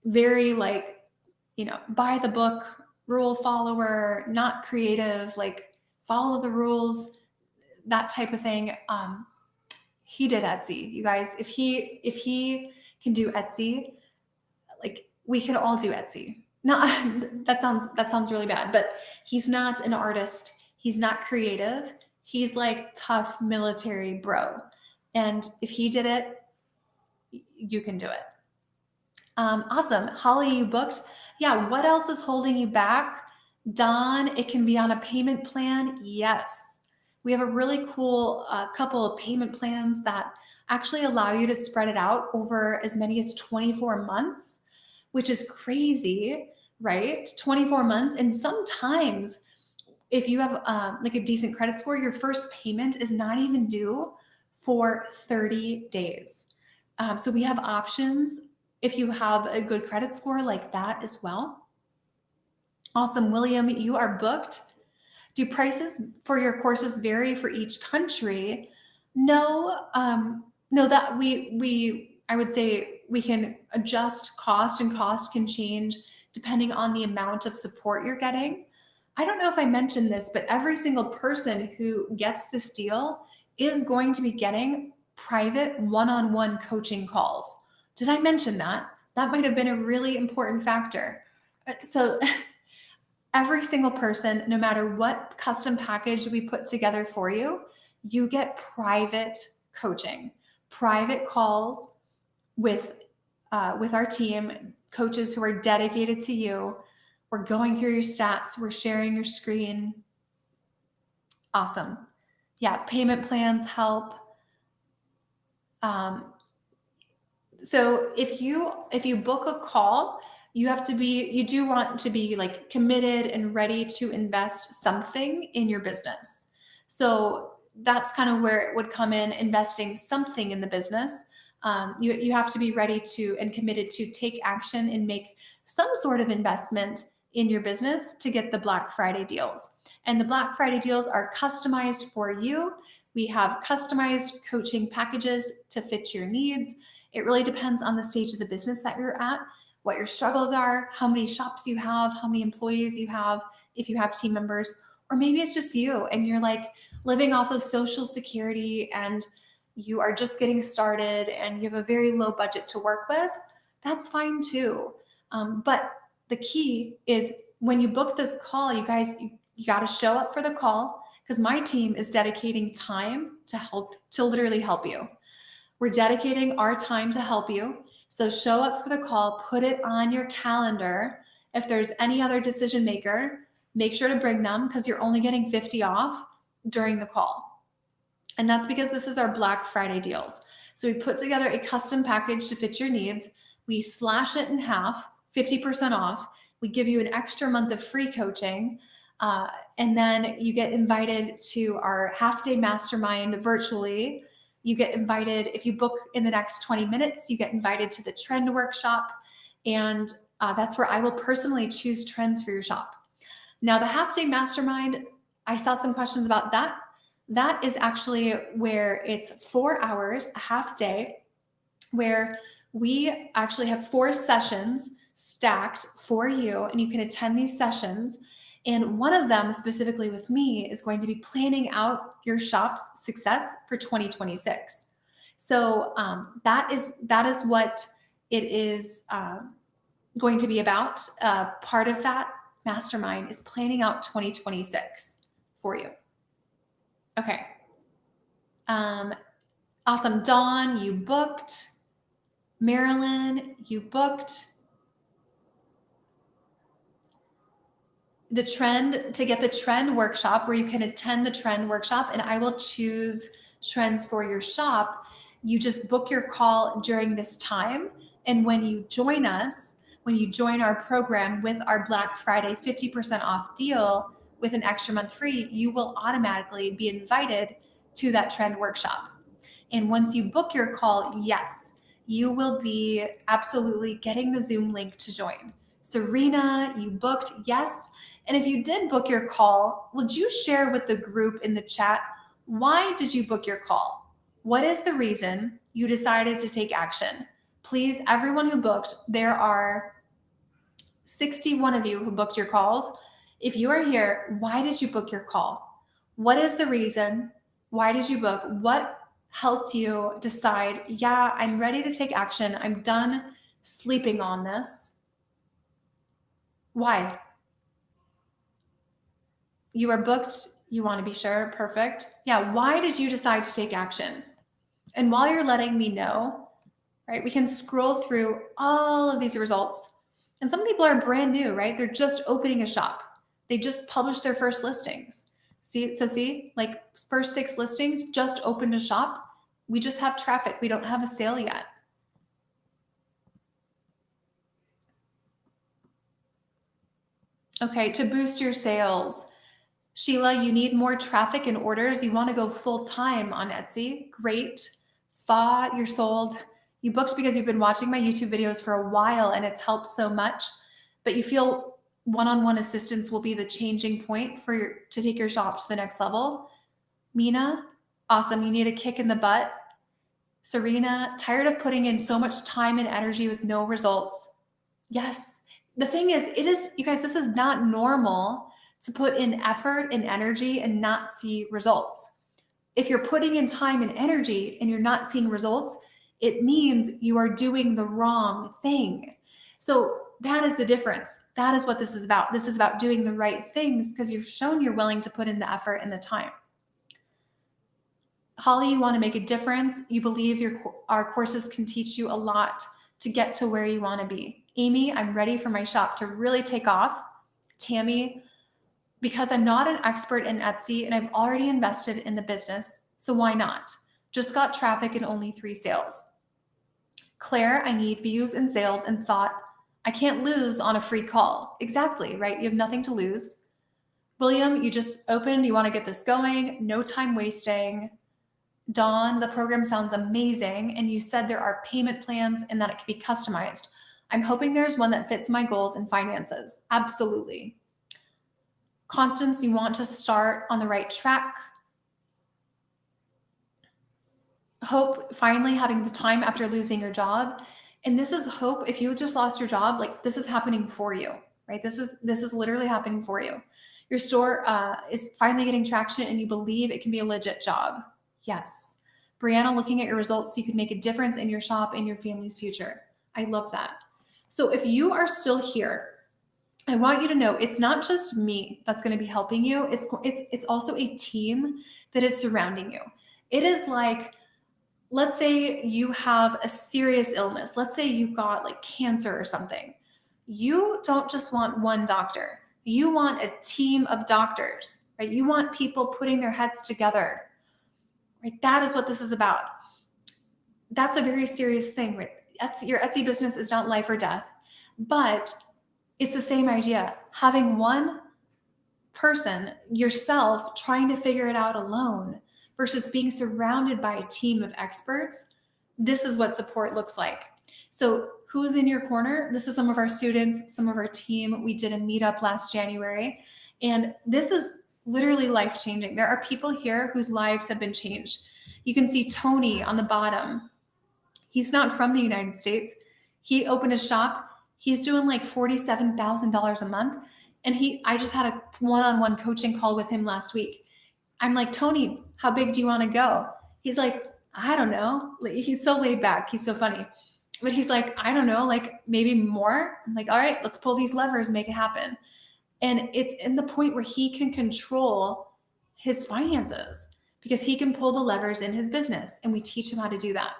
very by the book, rule follower, not creative, like follow the rules, that type of thing. He did Etsy, you guys. If he can do Etsy, like, we can all do Etsy. No, that sounds really bad, but he's not an artist. He's not creative. He's like tough military bro. And if he did it, you can do it. Awesome. Holly, you booked. Yeah. What else is holding you back? Don, it can be on a payment plan. Yes. We have a really cool couple of payment plans that actually allow you to spread it out over as many as 24 months. Which is crazy, right? 24 months. And sometimes if you have like a decent credit score, your first payment is not even due for 30 days. So we have options if you have a good credit score, like that as well. Awesome. William, you are booked. Do prices for your courses vary for each country? No, no, that I would say we can adjust cost, and cost can change depending on the amount of support you're getting. I don't know if I mentioned this, but every single person who gets this deal is going to be getting private one-on-one coaching calls. Did I mention that? That might have been a really important factor. So every single person, no matter what custom package we put together for you, you get private coaching, private calls with our team, coaches who are dedicated to you. We're going through your stats. We're sharing your screen. Awesome. Yeah, payment plans help. So if you book a call, you do want to be like committed and ready to invest something in your business. So that's kind of where it would come in, investing something in the business. You have to be ready to and committed to take action and make some sort of investment in your business to get the Black Friday deals. And the Black Friday deals are customized for you. We have customized coaching packages to fit your needs. It really depends on the stage of the business that you're at, what your struggles are, how many shops you have, how many employees you have, if you have team members, or maybe it's just you and you're like living off of Social Security and you are just getting started and you have a very low budget to work with. That's fine too. But the key is when you book this call, you guys, you got to show up for the call because my team is dedicating time to literally help you. We're dedicating our time to help you. So show up for the call, put it on your calendar. If there's any other decision maker, make sure to bring them because you're only getting 50 off during the call. And that's because this is our Black Friday deals. So we put together a custom package to fit your needs. We slash it in half, 50% off. We give you an extra month of free coaching. And then you get invited to our half-day mastermind virtually. You get invited, if you book in the next 20 minutes, you get invited to the trend workshop. And that's where I will personally choose trends for your shop. Now, the half-day mastermind, I saw some questions about that. That is actually where it's 4 hours, a half day, where we actually have 4 sessions stacked for you, and you can attend these sessions. And one of them, specifically with me, is going to be planning out your shop's success for 2026. So that is what it is going to be about. Part of that mastermind is planning out 2026 for you. Okay. Awesome. Dawn, you booked. Marilyn, you booked. To get the trend workshop where you can attend the trend workshop and I will choose trends for your shop. You just book your call during this time. And when you join us, when you join our program with our Black Friday 50% off deal with an extra month free, you will automatically be invited to that trend workshop. And once you book your call, yes, you will be absolutely getting the Zoom link to join. Serena, you booked, yes. And if you did book your call, would you share with the group in the chat, why did you book your call? What is the reason you decided to take action? Please, everyone who booked, there are 61 of you who booked your calls. If you are here, why did you book your call? What is the reason? Why did you book? What helped you decide, yeah, I'm ready to take action. I'm done sleeping on this. Why? You are booked. You want to be sure. Perfect. Yeah. Why did you decide to take action? And while you're letting me know, right, we can scroll through all of these results. And some people are brand new, right? They're just opening a shop. They just published their first listings. See, like first 6 listings, just opened a shop. We just have traffic. We don't have a sale yet. Okay, to boost your sales. Sheila, you need more traffic and orders. You want to go full time on Etsy. Great. Fa, you're sold. You booked because you've been watching my YouTube videos for a while and it's helped so much, but you feel one-on-one assistance will be the changing point to take your shop to the next level. Mina, awesome. You need a kick in the butt. Serena, tired of putting in so much time and energy with no results. Yes. The thing is, you guys, this is not normal to put in effort and energy and not see results. If you're putting in time and energy and you're not seeing results, it means you are doing the wrong thing. So that is the difference. That is what this is about. This is about doing the right things because you've shown you're willing to put in the effort and the time. Holly, you want to make a difference. You believe our courses can teach you a lot to get to where you want to be. Amy, I'm ready for my shop to really take off. Tammy, because I'm not an expert in Etsy and I've already invested in the business, so why not? Just got traffic and only 3 sales. Claire, I need views and sales and thought, I can't lose on a free call. Exactly, right? You have nothing to lose. William, you just opened, you want to get this going, no time wasting. Dawn, the program sounds amazing, and you said there are payment plans and that it can be customized. I'm hoping there's one that fits my goals and finances. Absolutely. Constance, you want to start on the right track. Hope, finally having the time after losing your job. And this is Hope, if you just lost your job, like this is happening for you, right? This is literally happening for you. Your store is finally getting traction and you believe it can be a legit job. Yes. Brianna, looking at your results so you can make a difference in your shop and your family's future. I love that. So if you are still here, I want you to know it's not just me that's going to be helping you. It's also a team that is surrounding you. It is like, let's say you have a serious illness. Let's say you got like cancer or something. You don't just want one doctor. You want a team of doctors, right? You want people putting their heads together. Right? That is what this is about. That's a very serious thing, right? Your Etsy business is not life or death, but it's the same idea. Having one person, yourself, trying to figure it out alone versus being surrounded by a team of experts. This is what support looks like. So who's in your corner? This is some of our students, some of our team. We did a meetup last January, and this is literally life-changing. There are people here whose lives have been changed. You can see Tony on the bottom. He's not from the United States. He opened a shop. He's doing like $47,000 a month. And I just had a one-on-one coaching call with him last week. I'm like, Tony, how big do you want to go? He's like, I don't know. He's so laid back. He's so funny. But he's like, I don't know, like maybe more. I'm like, all right, let's pull these levers, make it happen. And it's in the point where he can control his finances because he can pull the levers in his business, and we teach him how to do that.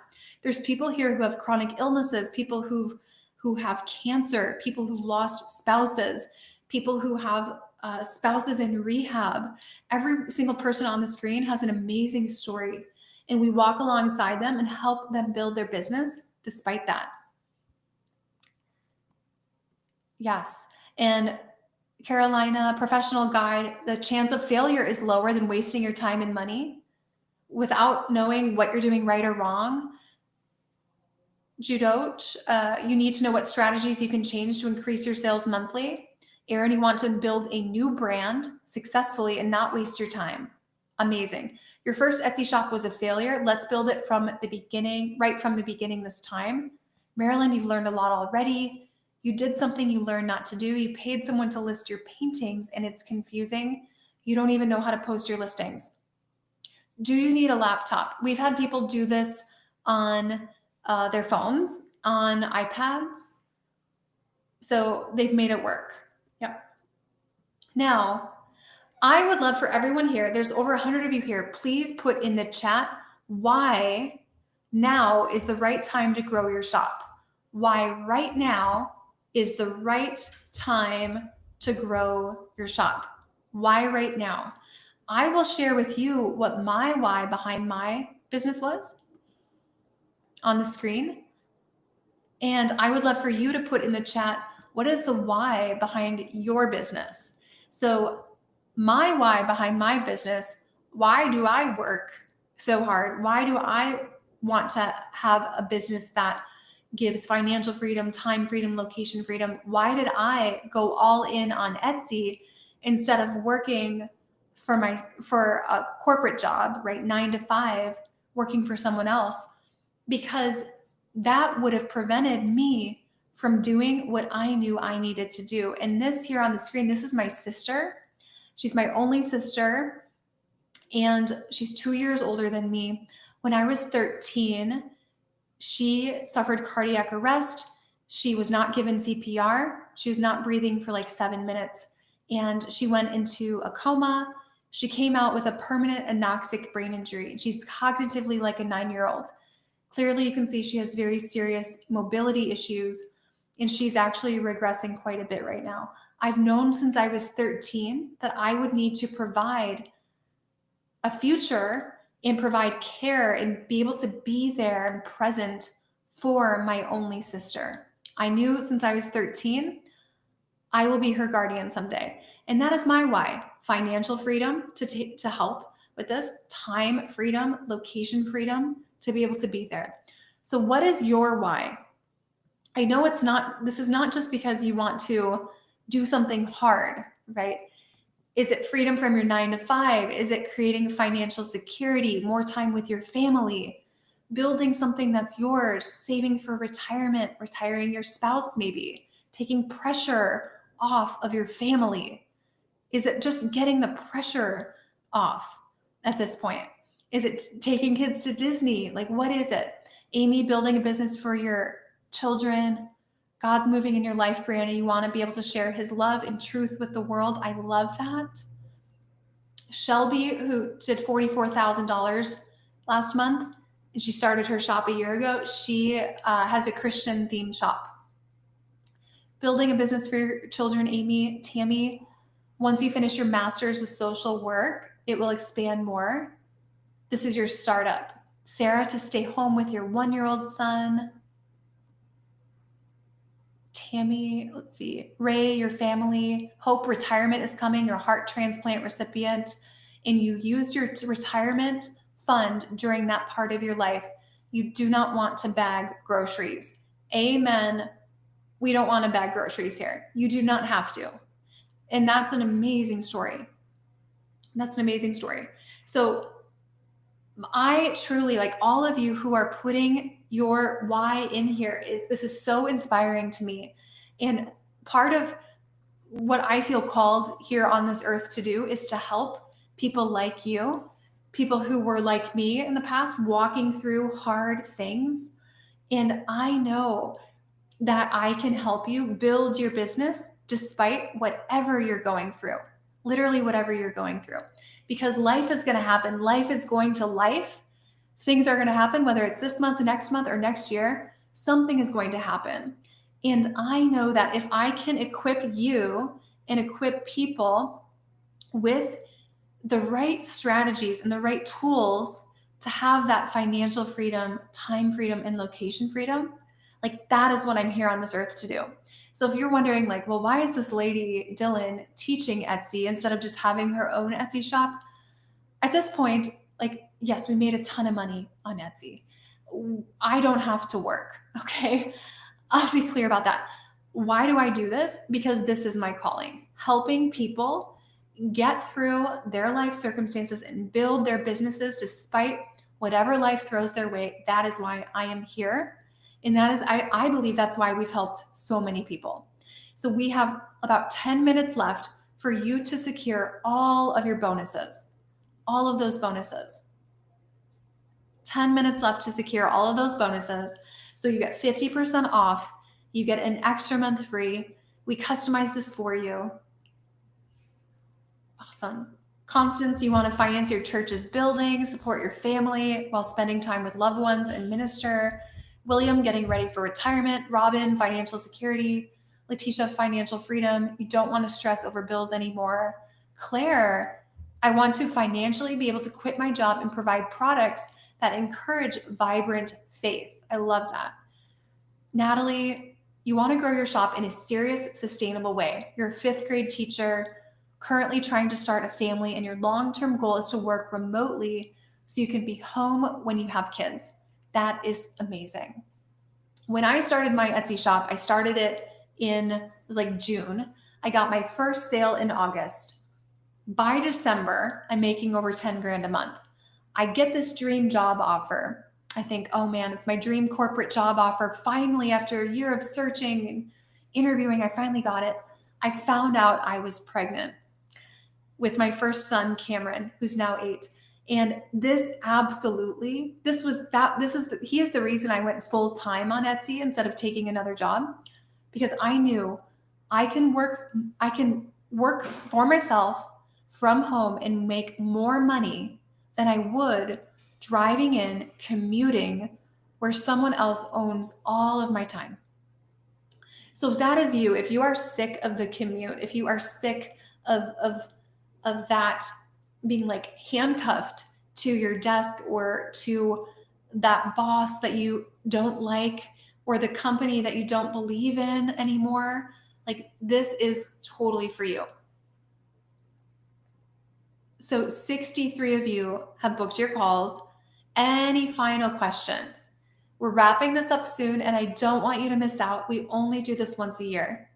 There's people here who have chronic illnesses, people who have cancer, people who've lost spouses, people who have spouses in rehab. Every single person on the screen has an amazing story, and we walk alongside them and help them build their business despite that. Yes. And Carolina, professional guide, the chance of failure is lower than wasting your time and money without knowing what you're doing right or wrong. Judot, you need to know what strategies you can change to increase your sales monthly. Aaron, you want to build a new brand successfully and not waste your time. Amazing. Your first Etsy shop was a failure. Let's build it from the beginning, right from the beginning this time. Marilyn, you've learned a lot already. You did something you learned not to do. You paid someone to list your paintings and it's confusing. You don't even know how to post your listings. Do you need a laptop? We've had people do this on their phones, on iPads. So they've made it work. Yep. Now, I would love for everyone here, there's over 100 of you here, please put in the chat why now is the right time to grow your shop. Why right now is the right time to grow your shop. Why right now? I will share with you what my why behind my business was on the screen. And I would love for you to put in the chat, what is the why behind your business? So my why behind my business, why do I work so hard? Why do I want to have a business that gives financial freedom, time freedom, location freedom. Why did I go all in on Etsy instead of working for a corporate job, right? 9 to 5, working for someone else? Because that would have prevented me from doing what I knew I needed to do. And this here on the screen, this is my sister. She's my only sister, and she's 2 years older than me. When I was 13, she suffered cardiac arrest. She was not given CPR. She was not breathing for like 7 minutes, and she went into a coma. She came out with a permanent anoxic brain injury. She's cognitively like a 9-year-old. Clearly, you can see she has very serious mobility issues, and she's actually regressing quite a bit right now. I've known since I was 13 that I would need to provide a future and provide care and be able to be there and present for my only sister. I knew since I was 13, I will be her guardian someday. And that is my why. Financial freedom to help with this, time freedom, location freedom, to be able to be there. So what is your why? I know this is not just because you want to do something hard, right? Is it freedom from your 9 to 5? Is it creating financial security, more time with your family, building something that's yours, saving for retirement, retiring your spouse maybe, taking pressure off of your family? Is it just getting the pressure off at this point? Is it taking kids to Disney? Like, what is it? Amy, building a business for your children. God's moving in your life, Brianna. You want to be able to share his love and truth with the world. I love that. Shelby, who did $44,000 last month, and she started her shop a year ago. She has a Christian themed shop. Building a business for your children, Amy. Tammy, once you finish your master's with social work, it will expand more. This is your startup. Sarah, to stay home with your 1-year-old son. Tammy, let's see, Ray, your family. Hope, retirement is coming, your heart transplant recipient, and you used your retirement fund during that part of your life. You do not want to bag groceries. Amen. We don't want to bag groceries here. You do not have to. And that's an amazing story. That's an amazing story. So I truly, like all of you who are putting your why in here, this is so inspiring to me. And part of what I feel called here on this earth to do is to help people like you, people who were like me in the past, walking through hard things. And I know that I can help you build your business despite whatever you're going through, literally whatever you're going through. Because life is going to happen. Life is going to life. Things are going to happen, whether it's this month, next month, or next year, something is going to happen. And I know that if I can equip you and equip people with the right strategies and the right tools to have that financial freedom, time freedom, and location freedom, like that is what I'm here on this earth to do. So if you're wondering like, well, why is this lady, Dylan, teaching Etsy instead of just having her own Etsy shop? At this point, like, yes, we made a ton of money on Etsy. I don't have to work, okay? I'll be clear about that. Why do I do this? Because this is my calling, helping people get through their life circumstances and build their businesses despite whatever life throws their way. That is why I am here. And that is, I believe that's why we've helped so many people. So we have about 10 minutes left for you to secure all of your bonuses, all of those bonuses. 10 minutes left to secure all of those bonuses. So you get 50% off. You get an extra month free. We customize this for you. Awesome. Constance, you want to finance your church's building, support your family while spending time with loved ones and minister. William, getting ready for retirement. Robin, financial security. Letitia, financial freedom. You don't want to stress over bills anymore. Claire, I want to financially be able to quit my job and provide products that encourage vibrant faith. I love that. Natalie, you want to grow your shop in a serious, sustainable way. You're a 5th grade teacher, currently trying to start a family, and your long-term goal is to work remotely so you can be home when you have kids. That is amazing. When I started my Etsy shop, I started it it was like June. I got my first sale in August. By December, I'm making over 10 grand a month. I get this dream job offer. I think, oh man, it's my dream corporate job offer. Finally, after a year of searching and interviewing, I finally got it. I found out I was pregnant with my first son, Cameron, who's now 8. And this absolutely, he is the reason I went full time on Etsy instead of taking another job, because I knew I can work for myself from home and make more money than I would driving in, commuting, where someone else owns all of my time. So if that is you, if you are sick of the commute, if you are sick of that being like handcuffed to your desk or to that boss that you don't like or the company that you don't believe in anymore, like this is totally for you. So 63 of you have booked your calls. Any final questions? We're wrapping this up soon and I don't want you to miss out. We only do this once a year.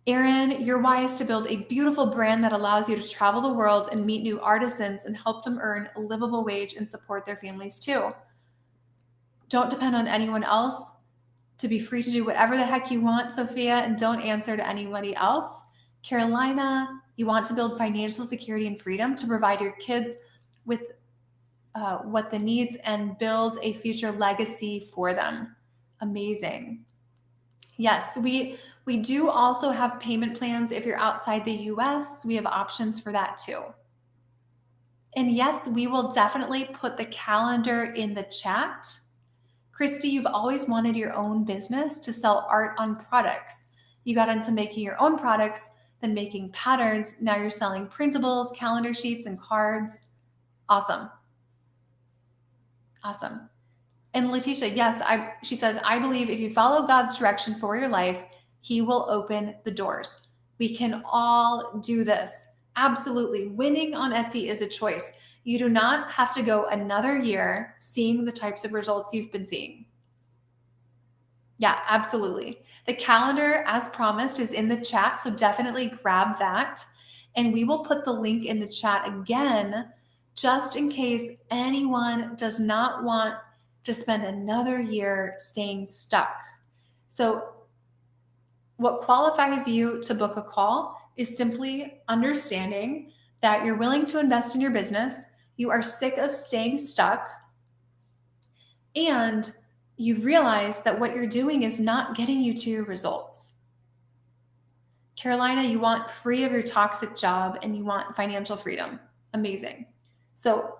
Erin, your why is to build a beautiful brand that allows you to travel the world and meet new artisans and help them earn a livable wage and support their families too. Don't depend on anyone else to be free to do whatever the heck you want, Sophia, and don't answer to anybody else. Carolina, you want to build financial security and freedom to provide your kids with what they needs and build a future legacy for them. Amazing. Yes, we do also have payment plans. If you're outside the US, we have options for that too. And yes, we will definitely put the calendar in the chat. Christy, you've always wanted your own business to sell art on products. You got into making your own products, then making patterns. Now you're selling printables, calendar sheets, and cards. Awesome. And Letitia, yes, she says, I believe if you follow God's direction for your life, he will open the doors. We can all do this. Absolutely. Winning on Etsy is a choice. You do not have to go another year seeing the types of results you've been seeing. Yeah, absolutely. The calendar, as promised, is in the chat, so definitely grab that. And we will put the link in the chat again, just in case anyone does not want to spend another year staying stuck. So what qualifies you to book a call is simply understanding that you're willing to invest in your business, you are sick of staying stuck, and you realize that what you're doing is not getting you to your results. Carolina, you want free of your toxic job and you want financial freedom. Amazing. So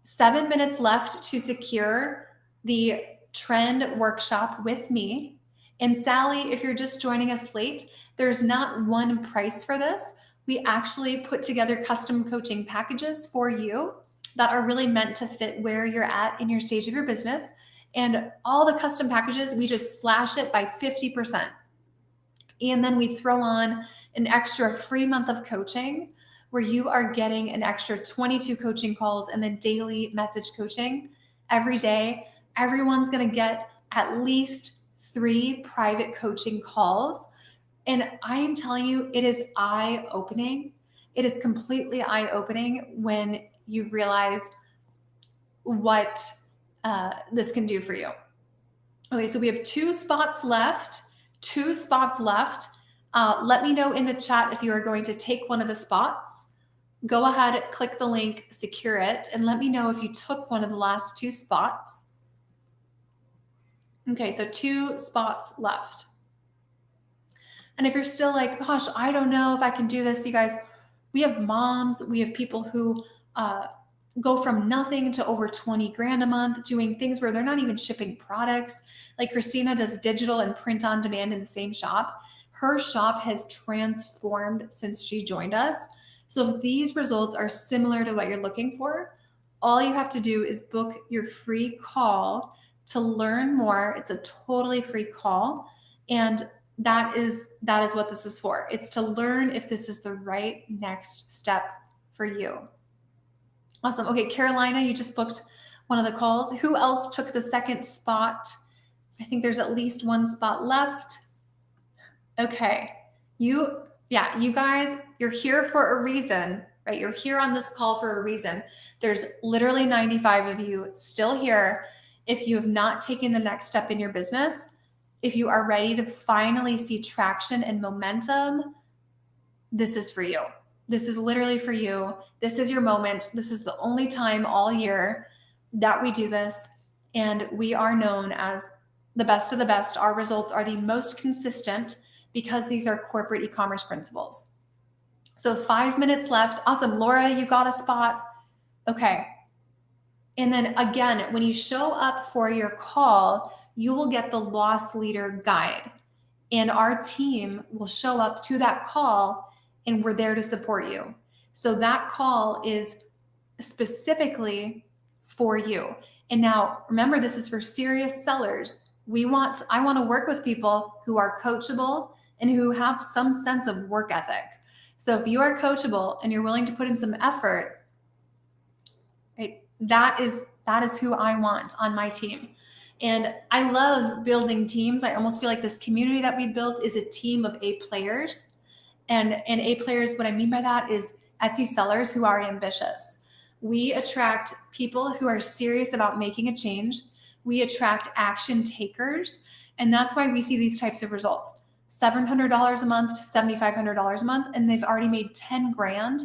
7 minutes left to secure the trend workshop with me. And Sally, if you're just joining us late, there's not one price for this. We actually put together custom coaching packages for you that are really meant to fit where you're at in your stage of your business. And all the custom packages, we just slash it by 50%. And then we throw on an extra free month of coaching where you are getting an extra 22 coaching calls and then daily message coaching every day. Everyone's going to get at least 3 private coaching calls. And I am telling you, it is eye-opening. It is completely eye-opening when you realize what this can do for you. Okay, so we have 2 spots left. Let me know in the chat if you are going to take one of the spots. Go ahead, click the link, secure it, and let me know if you took one of the last 2 spots. Okay, so 2 spots left. And if you're still like, gosh, I don't know if I can do this, you guys, we have moms, we have people who go from nothing to over 20 grand a month doing things where they're not even shipping products. Like Christina does digital and print on demand in the same shop. Her shop has transformed since she joined us. So if these results are similar to what you're looking for, all you have to do is book your free call to learn more. It's a totally free call. And that is what this is for. It's to learn if this is the right next step for you. Awesome. Okay, Carolina, you just booked one of the calls. Who else took the second spot? I think there's at least one spot left. Okay. You guys, you're here for a reason, right? You're here on this call for a reason. There's literally 95 of you still here. If you have not taken the next step in your business, if you are ready to finally see traction and momentum, this is for you. This is literally for you. This is your moment. This is the only time all year that we do this. And we are known as the best of the best. Our results are the most consistent because these are corporate e-commerce principles. So 5 minutes left. Awesome. Laura, you got a spot. Okay. And then again, when you show up for your call, you will get the loss leader guide. And our team will show up to that call and we're there to support you. So that call is specifically for you. And now remember, this is for serious sellers. I want to work with people who are coachable and who have some sense of work ethic. So if you are coachable and you're willing to put in some effort, right, that is who I want on my team. And I love building teams. I almost feel like this community that we built is a team of A players. And A players, what I mean by that is Etsy sellers who are ambitious. We attract people who are serious about making a change. We attract action takers. And that's why we see these types of results. $700 a month to $7,500 a month. And they've already made 10 grand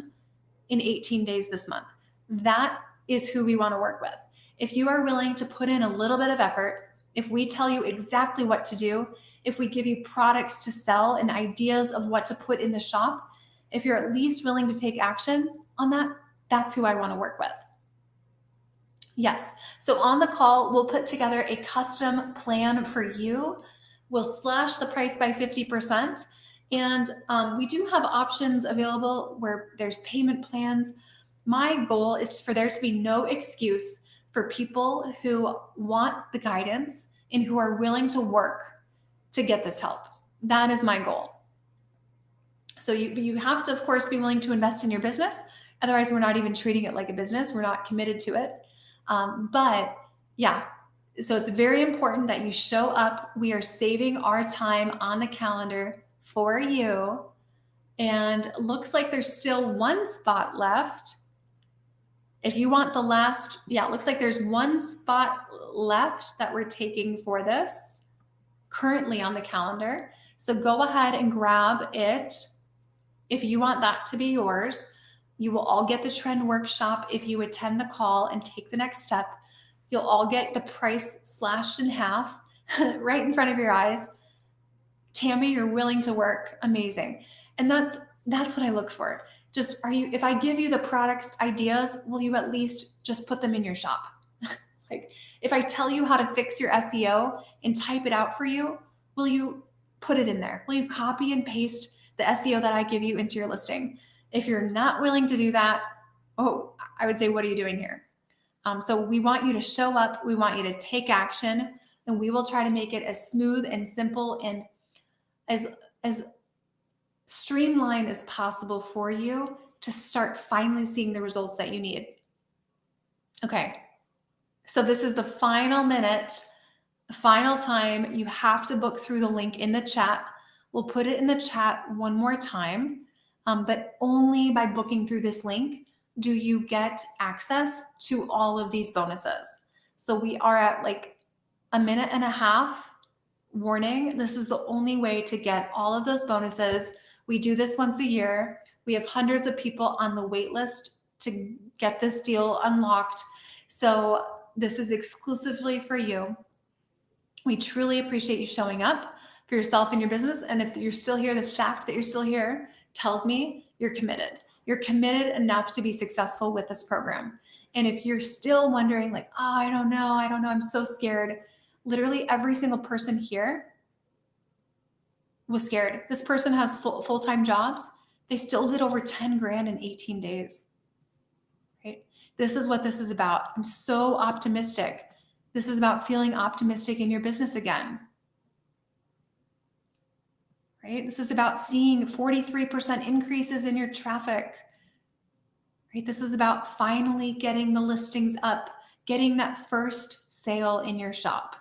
in 18 days this month. That is who we want to work with. If you are willing to put in a little bit of effort, if we tell you exactly what to do, if we give you products to sell and ideas of what to put in the shop, if you're at least willing to take action on that, that's who I want to work with. Yes. So on the call, we'll put together a custom plan for you. We'll slash the price by 50%. And we do have options available where there's payment plans. My goal is for there to be no excuse for people who want the guidance and who are willing to work to get this help. That is my goal. So you have to, of course, be willing to invest in your business. Otherwise, we're not even treating it like a business. We're not committed to it. But yeah, so it's very important that you show up. We are saving our time on the calendar for you. And looks like there's still one spot left. If you want the last, it looks like there's one spot left that we're taking for this currently on the calendar. So go ahead and grab it. If you want that to be yours, you will all get the trend workshop. If you attend the call and take the next step, you'll all get the price slashed in half right in front of your eyes. Tammy, you're willing to work. Amazing. And that's what I look for. If I give you the products ideas, will you at least just put them in your shop? Like if I tell you how to fix your SEO and type it out for you, will you put it in there? Will you copy and paste the SEO that I give you into your listing? If you're not willing to do that, I would say, what are you doing here? So we want you to show up. We want you to take action, and we will try to make it as smooth and simple and as streamlined as possible for you to start finally seeing the results that you need. Okay. So this is the final minute, final time. You have to book through the link in the chat. We'll put it in the chat one more time, but only by booking through this link do you get access to all of these bonuses. So we are at like a minute and a half warning. This is the only way to get all of those bonuses. We do this once a year. We have hundreds of people on the wait list to get this deal unlocked. So this is exclusively for you. We truly appreciate you showing up for yourself and your business. And if you're still here, the fact that you're still here tells me you're committed. You're committed enough to be successful with this program. And if you're still wondering like, I don't know, I'm so scared. Literally every single person here was scared. This person has full-time jobs. They still did over 10 grand in 18 days, right? This is what this is about. I'm so optimistic. This is about feeling optimistic in your business again, right? This is about seeing 43% increases in your traffic, right? This is about finally getting the listings up, getting that first sale in your shop.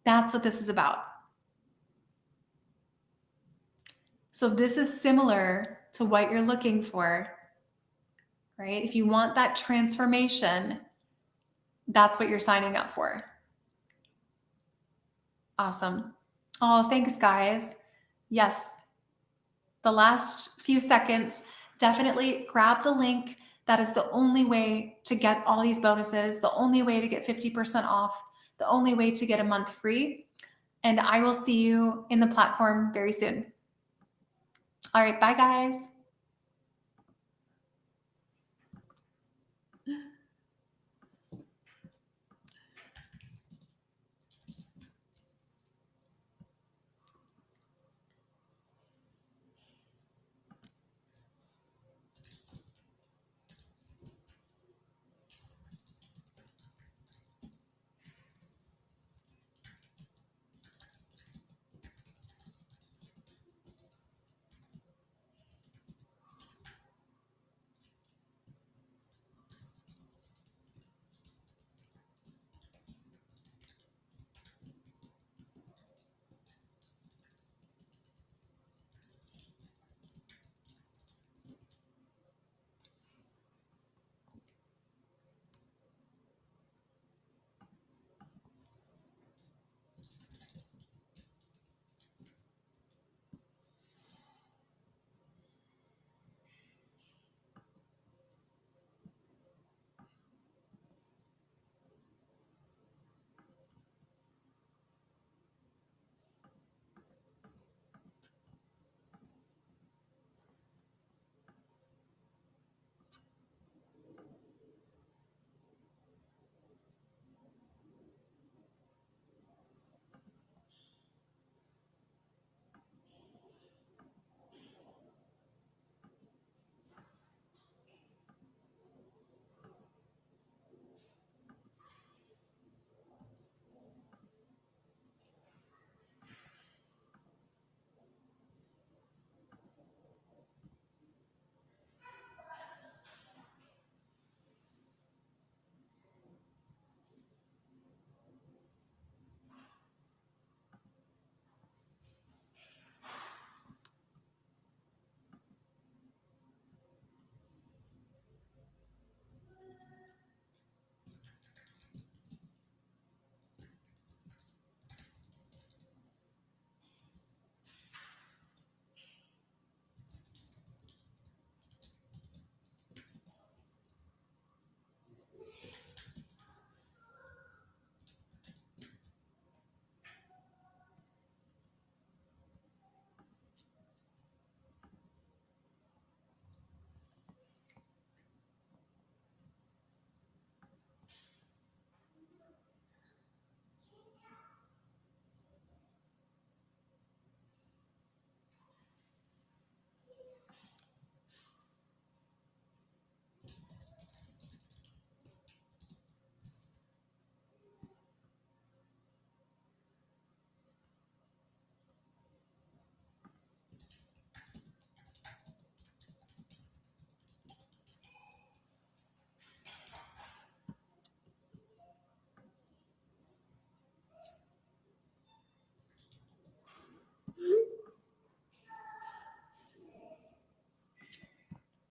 That's what this is about. So if this is similar to what you're looking for, right? If you want that transformation, that's what you're signing up for. Awesome. Oh, thanks, guys. Yes, the last few seconds, definitely grab the link. That is the only way to get all these bonuses, the only way to get 50% off, the only way to get a month free. And I will see you in the platform very soon. All right, bye, guys.